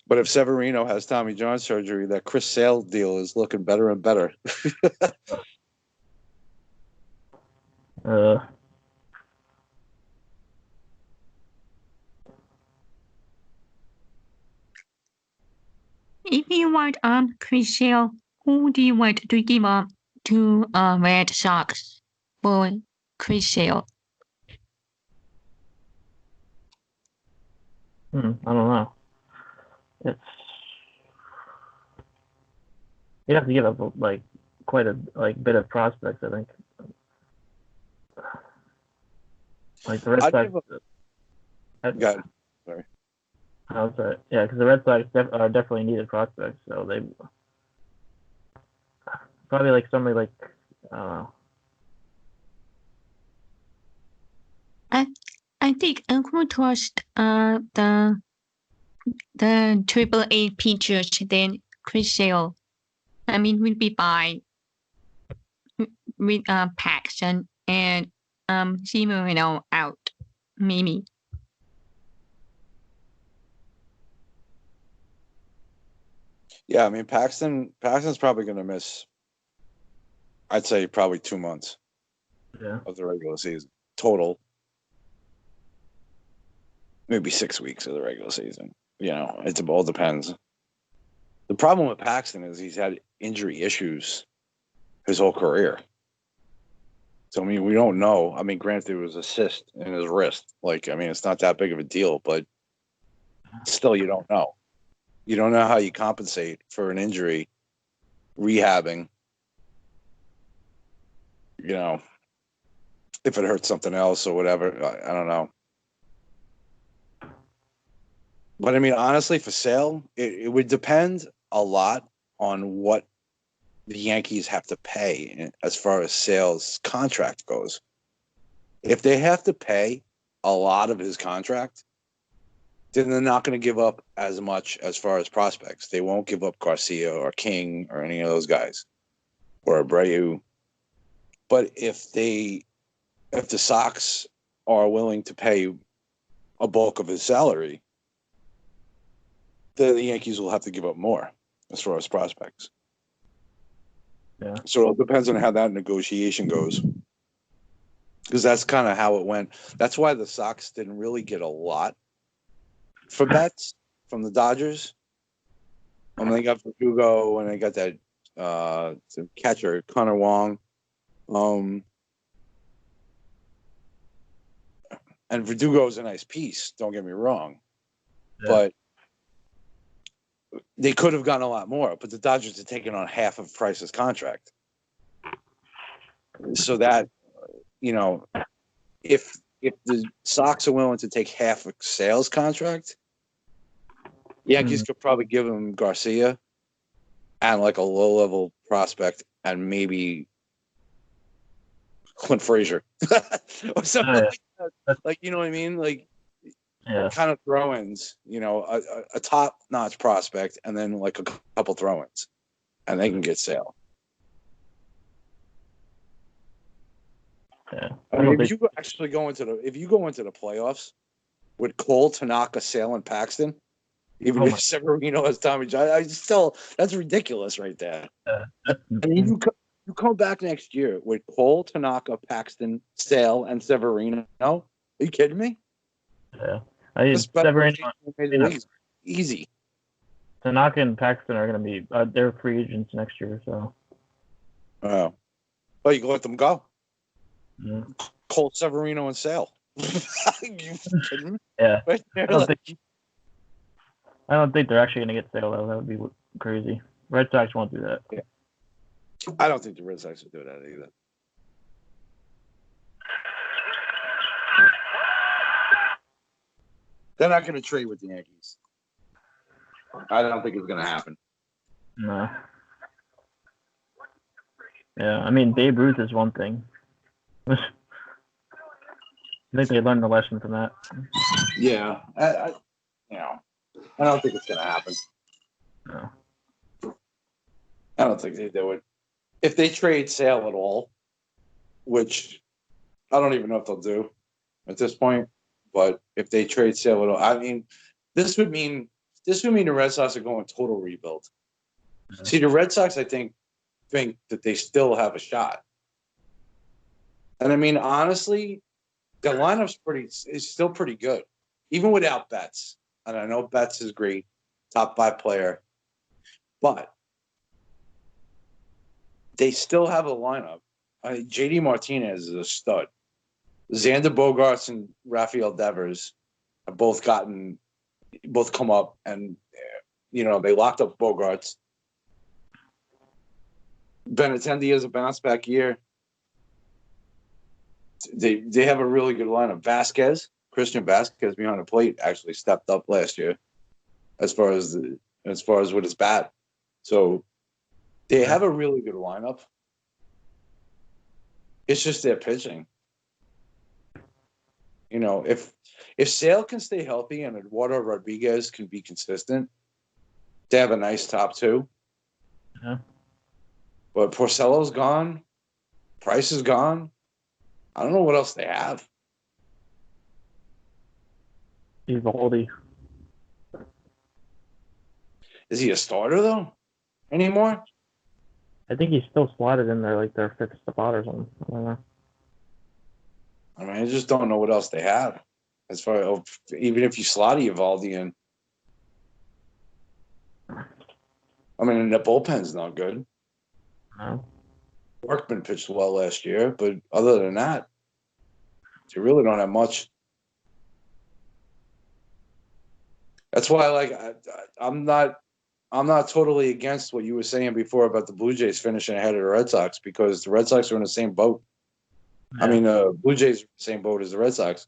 Speaker 2: But if Severino has Tommy John surgery, that Chris Sale deal is looking better and better.
Speaker 3: If you want Chris Sale, who do you want to give up to Red Sox for Chris Sale?
Speaker 1: I don't know. You have to give up like quite a bit of prospects, I think. Like the Red Sox.
Speaker 2: Got it.
Speaker 1: Sorry. Yeah, because the Red Sox are definitely needed prospects, so they probably like somebody like I don't know.
Speaker 3: I think who trust the AAA pitchers then Chris Sale. I mean, would be by with Paxton and Severino out, maybe.
Speaker 2: Yeah, I mean Paxton's probably going to miss. I'd say probably 2 months.
Speaker 1: Yeah.
Speaker 2: Of the regular season total. Maybe 6 weeks of the regular season. It all depends. The problem with Paxton is he's had injury issues his whole career. So, I mean, we don't know. I mean, granted, it was a cyst in his wrist. It's not that big of a deal, but still, you don't know. You don't know how you compensate for an injury, rehabbing, if it hurts something else or whatever. I don't know. But, I mean, honestly, for Sale, it would depend a lot on what the Yankees have to pay as far as Sale's contract goes. If they have to pay a lot of his contract, then they're not going to give up as much as far as prospects. They won't give up Garcia or King or any of those guys or Abreu. But if the Sox are willing to pay a bulk of his salary, then the Yankees will have to give up more as far as prospects.
Speaker 1: Yeah.
Speaker 2: So it depends on how that negotiation goes. Because that's kind of how it went. That's why the Sox didn't really get a lot from the Dodgers. They got Verdugo and they got that catcher, Connor Wong. And Verdugo's a nice piece, don't get me wrong. Yeah. But they could have gotten a lot more, but the Dodgers had taken on half of Price's contract. So that, if the Sox are willing to take half of Sale's contract, Yankees could probably give him Garcia and like a low-level prospect and maybe Clint Frazier or something like that. Like, you know what I mean? Like, kind of throw-ins. A top-notch prospect, and then like a couple throw-ins, and they can get Sale.
Speaker 1: Yeah.
Speaker 2: If you go into the playoffs with Cole, Tanaka, Sale, and Paxton, even if Severino has Tommy John, that's ridiculous right there. You come back next year with Cole, Tanaka, Paxton, Sale, and Severino. Are you kidding me?
Speaker 1: Yeah. Severino,
Speaker 2: easy.
Speaker 1: Tanaka and Paxton are going to be they're free agents next year, so.
Speaker 2: Oh, you can let them go.
Speaker 1: Yeah.
Speaker 2: Cole, Severino, and Sale. You kidding me?
Speaker 1: Yeah.
Speaker 2: Right there,
Speaker 1: I don't think they're actually going to get Sale, though. That would be crazy. Red Sox won't do that.
Speaker 2: Yeah. I don't think the Red Sox will do that either. They're not going to trade with the Yankees. I don't think it's going to happen.
Speaker 1: No. Yeah, I mean, Babe Ruth is one thing. I think they learned the lesson from that.
Speaker 2: Yeah, I don't think it's going to happen.
Speaker 1: No.
Speaker 2: I don't think they do it. If they trade Sale at all, which I don't even know if they'll do at this point, but if they trade Sale at all, I mean, this would mean the Red Sox are going total rebuild. Yeah. See, the Red Sox, I think that they still have a shot. And I mean, honestly, the lineup's is still pretty good, even without Betts. And I know Betts is great, top 5 player, but they still have a lineup. JD Martinez is a stud. Xander Bogaerts and Rafael Devers have both come up, and they locked up Bogaerts. Benintendi has a bounce back year. They have a really good lineup. Christian Vasquez behind the plate actually stepped up last year as far as with his bat. So they have a really good lineup. It's just their pitching. If Sale can stay healthy and Eduardo Rodriguez can be consistent, they have a nice top 2.
Speaker 1: Yeah.
Speaker 2: But Porcello's gone. Price is gone. I don't know what else they have.
Speaker 1: He's Baldy.
Speaker 2: Is he a starter, though, anymore?
Speaker 1: I think he's still slotted in there like their 5th spot or something. I don't know.
Speaker 2: I mean, I just don't know what else they have. As far as, even if you slot Eovaldi in. I mean, the bullpen's not good.
Speaker 1: No.
Speaker 2: Workman pitched well last year, but other than that, they really don't have much. That's why, I'm not totally against what you were saying before about the Blue Jays finishing ahead of the Red Sox, because the Red Sox are in the same boat. Yeah. I mean, Blue Jays are in the same boat as the Red Sox.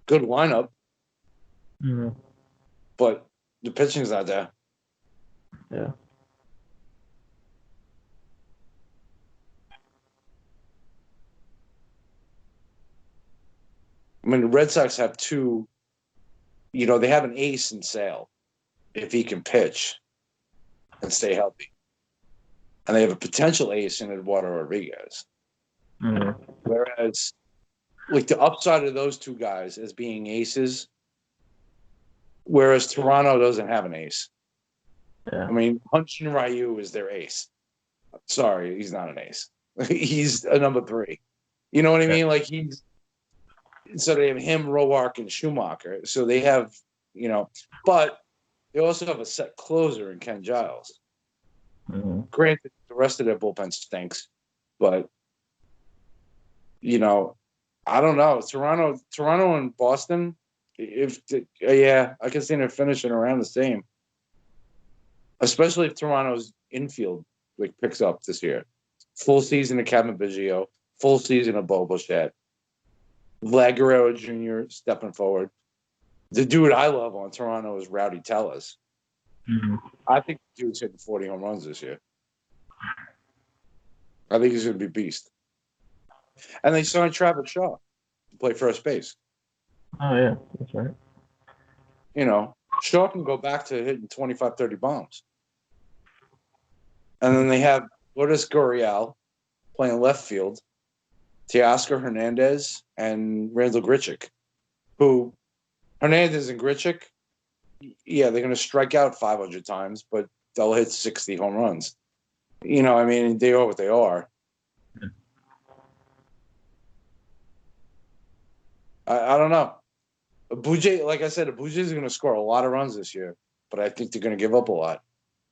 Speaker 2: Good lineup, but the pitching's not there.
Speaker 1: Yeah.
Speaker 2: I mean, the Red Sox have 2. They have an ace in Sale if he can pitch and stay healthy. And they have a potential ace in Eduardo Rodriguez. Whereas, the upside of those 2 guys is being aces, whereas Toronto doesn't have an ace.
Speaker 1: Yeah.
Speaker 2: I mean, Hyun-Jin Ryu is their ace. Sorry, he's not an ace. He's a number 3. You know what I mean? So they have him, Roark, and Schumacher. So they have, but they also have a set closer in Ken Giles. Granted, the rest of their bullpen stinks, but I don't know. Toronto and Boston, I can see them finishing around the same. Especially if Toronto's infield picks up this year. Full season of Kevin Biggio, full season of Bo Bichette. Vlad Guerrero Jr. stepping forward. The dude I love on Toronto is Rowdy Tellez. I think the dude's hitting 40 home runs this year. I think he's going to be beast. And they signed Travis Shaw to play first base.
Speaker 1: Oh, yeah. That's right.
Speaker 2: Shaw can go back to hitting 25, 30 bombs. And then they have Lourdes Gurriel playing left field, Teoscar Hernandez, and Randall Grichuk, who Hernandez and Grichuk, yeah, they're going to strike out 500 times, but they'll hit 60 home runs. They are what they are. I don't know. Like I said, the Blue Jays are going to score a lot of runs this year, but I think they're going to give up a lot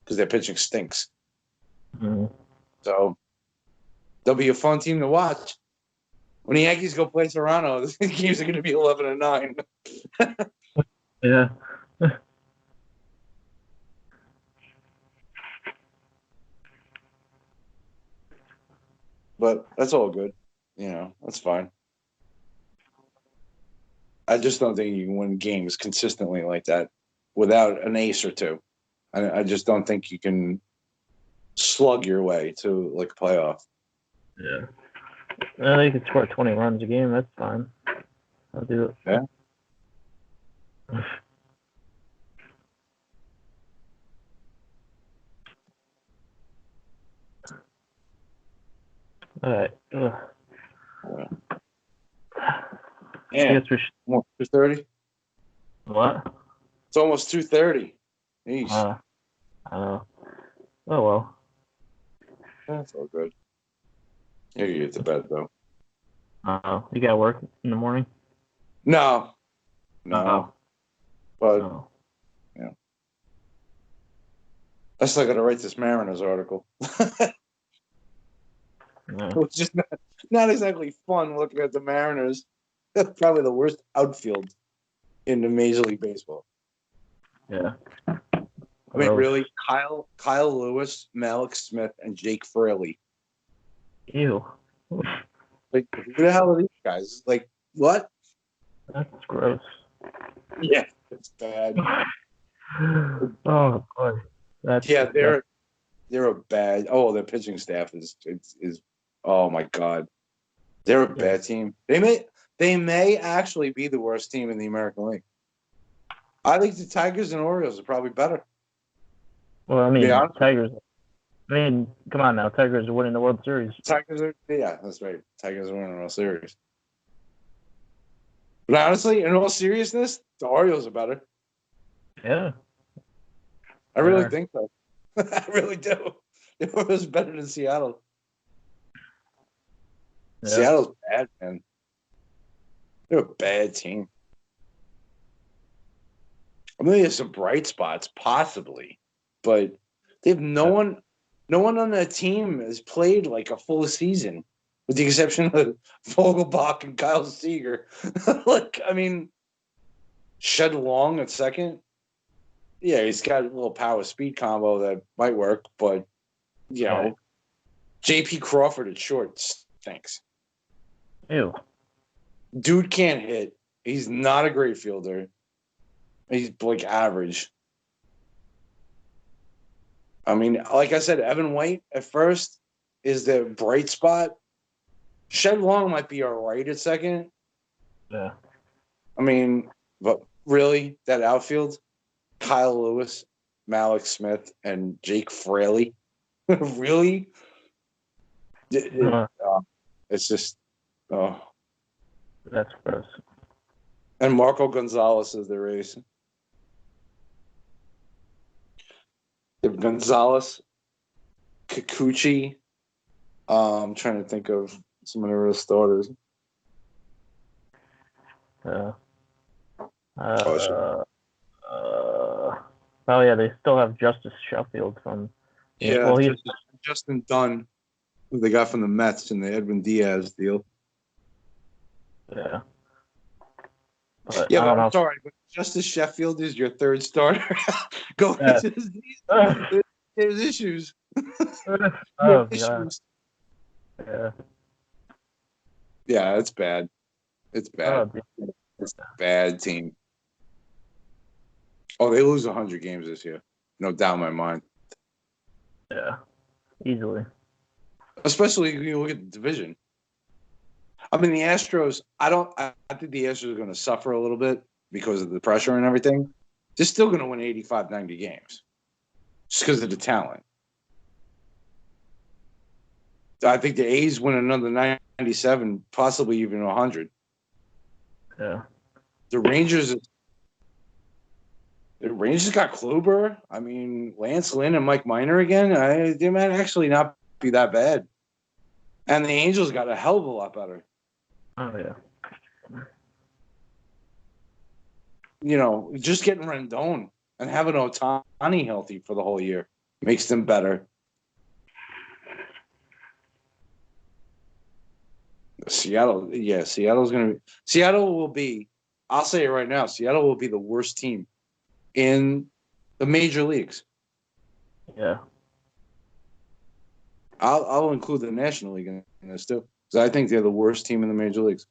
Speaker 2: because their pitching stinks.
Speaker 1: Mm-hmm.
Speaker 2: So they'll be a fun team to watch. When the Yankees go play Toronto, the games are going to be 11-9.
Speaker 1: Yeah.
Speaker 2: But that's all good. That's fine. I just don't think you can win games consistently like that without an ace or two. I just don't think you can slug your way to like a playoff.
Speaker 1: Yeah. They could score 20 runs a game. That's fine. I'll do it.
Speaker 2: Yeah.
Speaker 1: All right.
Speaker 2: Yeah.
Speaker 1: I guess we should.
Speaker 2: Almost 2:30.
Speaker 1: What?
Speaker 2: It's almost 2:30. Eesh.
Speaker 1: I don't know. Oh well.
Speaker 2: That's all good. You get to bed though.
Speaker 1: You got to work in the morning?
Speaker 2: No. But
Speaker 1: Oh.
Speaker 2: I still got to write this Mariners article.
Speaker 1: No.
Speaker 2: It was just not exactly fun looking at the Mariners. That's probably the worst outfield in the Major League Baseball.
Speaker 1: Yeah.
Speaker 2: I mean, really, Kyle Lewis, Malik Smith, and Jake Fraley.
Speaker 1: Ew.
Speaker 2: Like, who the hell are these guys? Like, what?
Speaker 1: That's gross.
Speaker 2: Yeah, it's bad.
Speaker 1: Oh boy.
Speaker 2: They're a bad. Oh, their pitching staff is oh my god, they're a bad team. They may actually be the worst team in the American League. I think the Tigers and Orioles are probably better.
Speaker 1: Well, I mean,
Speaker 2: Yeah.
Speaker 1: Tigers. I mean, come on now. Tigers are winning the World Series.
Speaker 2: Yeah, that's right. Tigers are winning the World Series. But honestly, in all seriousness, the Orioles are better.
Speaker 1: Yeah.
Speaker 2: I really think so. I really do. The Orioles are better than Seattle. Yeah. Seattle's bad, man. They're a bad team. I mean, there's some bright spots, possibly, but they have no one on that team has played like a full season, with the exception of Vogelbach and Kyle Seager. Shed Long at second. Yeah, he's got a little power speed combo that might work, but J.P. Crawford at short stinks.
Speaker 1: Ew.
Speaker 2: Dude can't hit. He's not a great fielder. He's like average. I mean, like I said, Evan White at first is the bright spot. Shed Long might be all right at second.
Speaker 1: Yeah.
Speaker 2: I mean, but really, that outfield, Kyle Lewis, Malik Smith, and Jake Fraley, really? It's just,
Speaker 1: That's gross.
Speaker 2: And Marco Gonzalez is the race. Gonzalez, Kikuchi. I'm trying to think of some of the real starters.
Speaker 1: They still have Justice Sheffield from.
Speaker 2: Yeah, well, Justin Dunn, who they got from the Mets in the Edwin Diaz deal.
Speaker 1: Yeah.
Speaker 2: But I'm sorry, but Justice Sheffield is your third starter. Going into this season, there's issues.
Speaker 1: God. Yeah.
Speaker 2: Yeah, it's bad. It's bad. It's a bad team. Oh, they lose 100 games this year. No doubt in my mind.
Speaker 1: Yeah, easily.
Speaker 2: Especially when you look at the division. I mean, the Astros, I think the Astros are going to suffer a little bit because of the pressure and everything. they're still going to win 85, 90 games just because of the talent. I think the A's win another 97, possibly even 100.
Speaker 1: Yeah.
Speaker 2: The Rangers got Kluber. I mean, Lance Lynn and Mike Minor again. They might actually not be that bad. And the Angels got a hell of a lot better.
Speaker 1: Oh, yeah.
Speaker 2: You know, just getting Rendon and having Ohtani healthy for the whole year makes them better. Seattle will be, I'll say it right now, Seattle will be the worst team in the major leagues.
Speaker 1: Yeah.
Speaker 2: I'll include the National League in this too, because I think they're the worst team in the major leagues.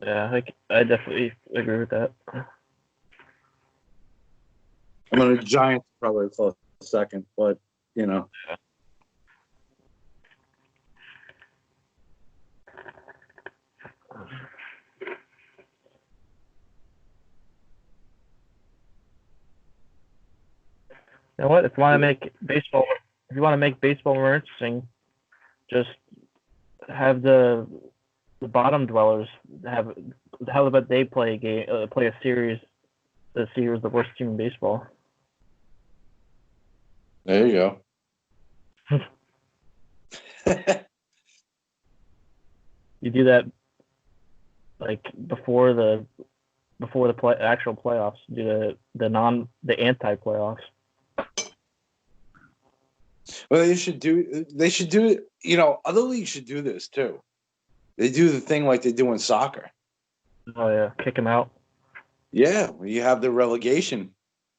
Speaker 1: Yeah, I definitely agree with that.
Speaker 2: I mean, the Giants probably close second, but you know.
Speaker 1: You know what? If you want to make baseball more interesting, just have the bottom dwellers have how about they play a game, play a series. The series, the worst team in baseball.
Speaker 2: There you go.
Speaker 1: You do that like before the actual playoffs. Do the anti playoffs.
Speaker 2: Well, they should do it. You know, other leagues should do this too. They do the thing like they do in soccer.
Speaker 1: Oh yeah, kick them out.
Speaker 2: Yeah, you have the relegation.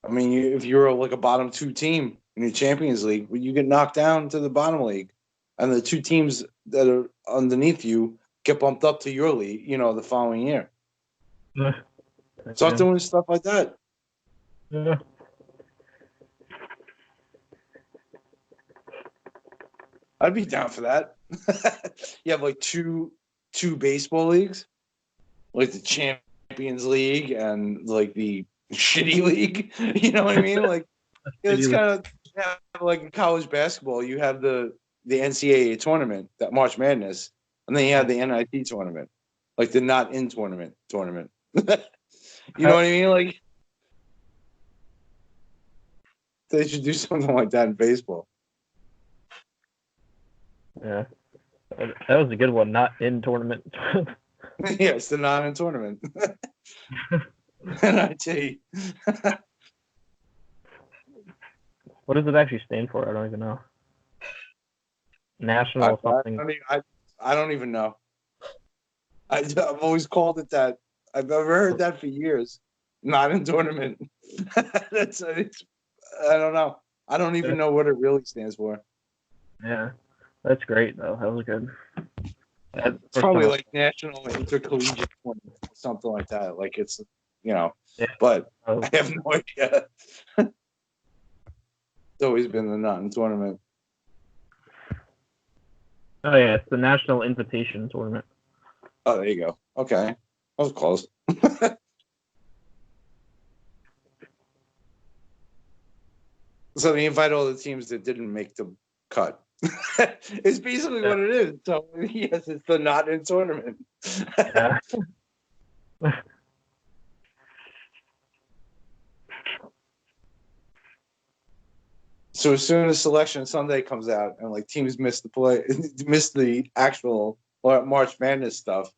Speaker 2: I mean, if you're like a bottom two team in your Champions League, you get knocked down to the bottom league, and the two teams that are underneath you get bumped up to your league. You know, the following year. Start doing stuff like that.
Speaker 1: Yeah.
Speaker 2: I'd be down for that. You have like two baseball leagues, like the Champions League and like the shitty league. You know what I mean? Like it's kind of like in college basketball. You have the NCAA tournament, that March Madness, and then you have the NIT tournament, like the not in tournament. You know what I mean? Like they should do something like that in baseball.
Speaker 1: Yeah, that was a good one. Not in tournament.
Speaker 2: Yeah, it's the not in tournament. NIT.
Speaker 1: What does it actually stand for? I don't even know. National something.
Speaker 2: I don't even know. I've always called it that. I've never heard that for years. Not in tournament. I don't know. I don't even know what it really stands for.
Speaker 1: Yeah, that's great though. That was good.
Speaker 2: It's probably like National Intercollegiate Tournament or something like that. Like it's, you know, yeah. But I have no idea. It's always been the not in tournament.
Speaker 1: Oh yeah, it's the National Invitation Tournament.
Speaker 2: Oh, there you go. Okay, that was close. So they invite all the teams that didn't make the cut. It's basically what it is. So yes, it's the not in tournament.
Speaker 1: Yeah.
Speaker 2: So as soon as Selection Sunday comes out and like teams miss the actual March Madness stuff,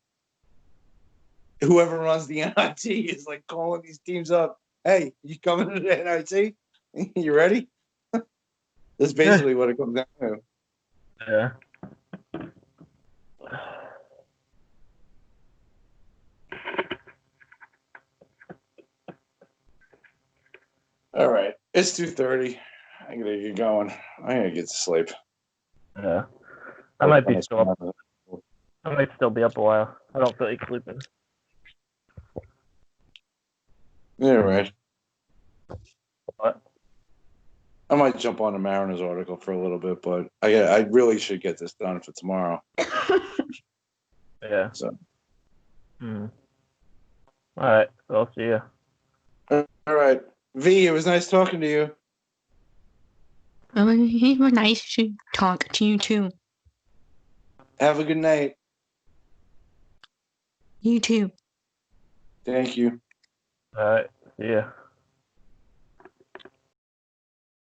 Speaker 2: whoever runs the NIT is like calling these teams up. Hey, you coming to the NIT? You ready? That's basically what it comes down to.
Speaker 1: Yeah.
Speaker 2: All right, it's 2:30. I gotta get going. I gotta get to sleep.
Speaker 1: Yeah. I might still be up a while. I don't feel like sleeping.
Speaker 2: Yeah, right.
Speaker 1: What?
Speaker 2: I might jump on a Mariners article for a little bit, but I really should get this done for tomorrow.
Speaker 1: Yeah.
Speaker 2: So
Speaker 1: Mm. All right. So I'll see you.
Speaker 4: All right. V, it was nice talking to you.
Speaker 3: It was nice to talk to you too.
Speaker 4: Have a good night.
Speaker 3: You too.
Speaker 4: Thank you.
Speaker 1: All right. See ya.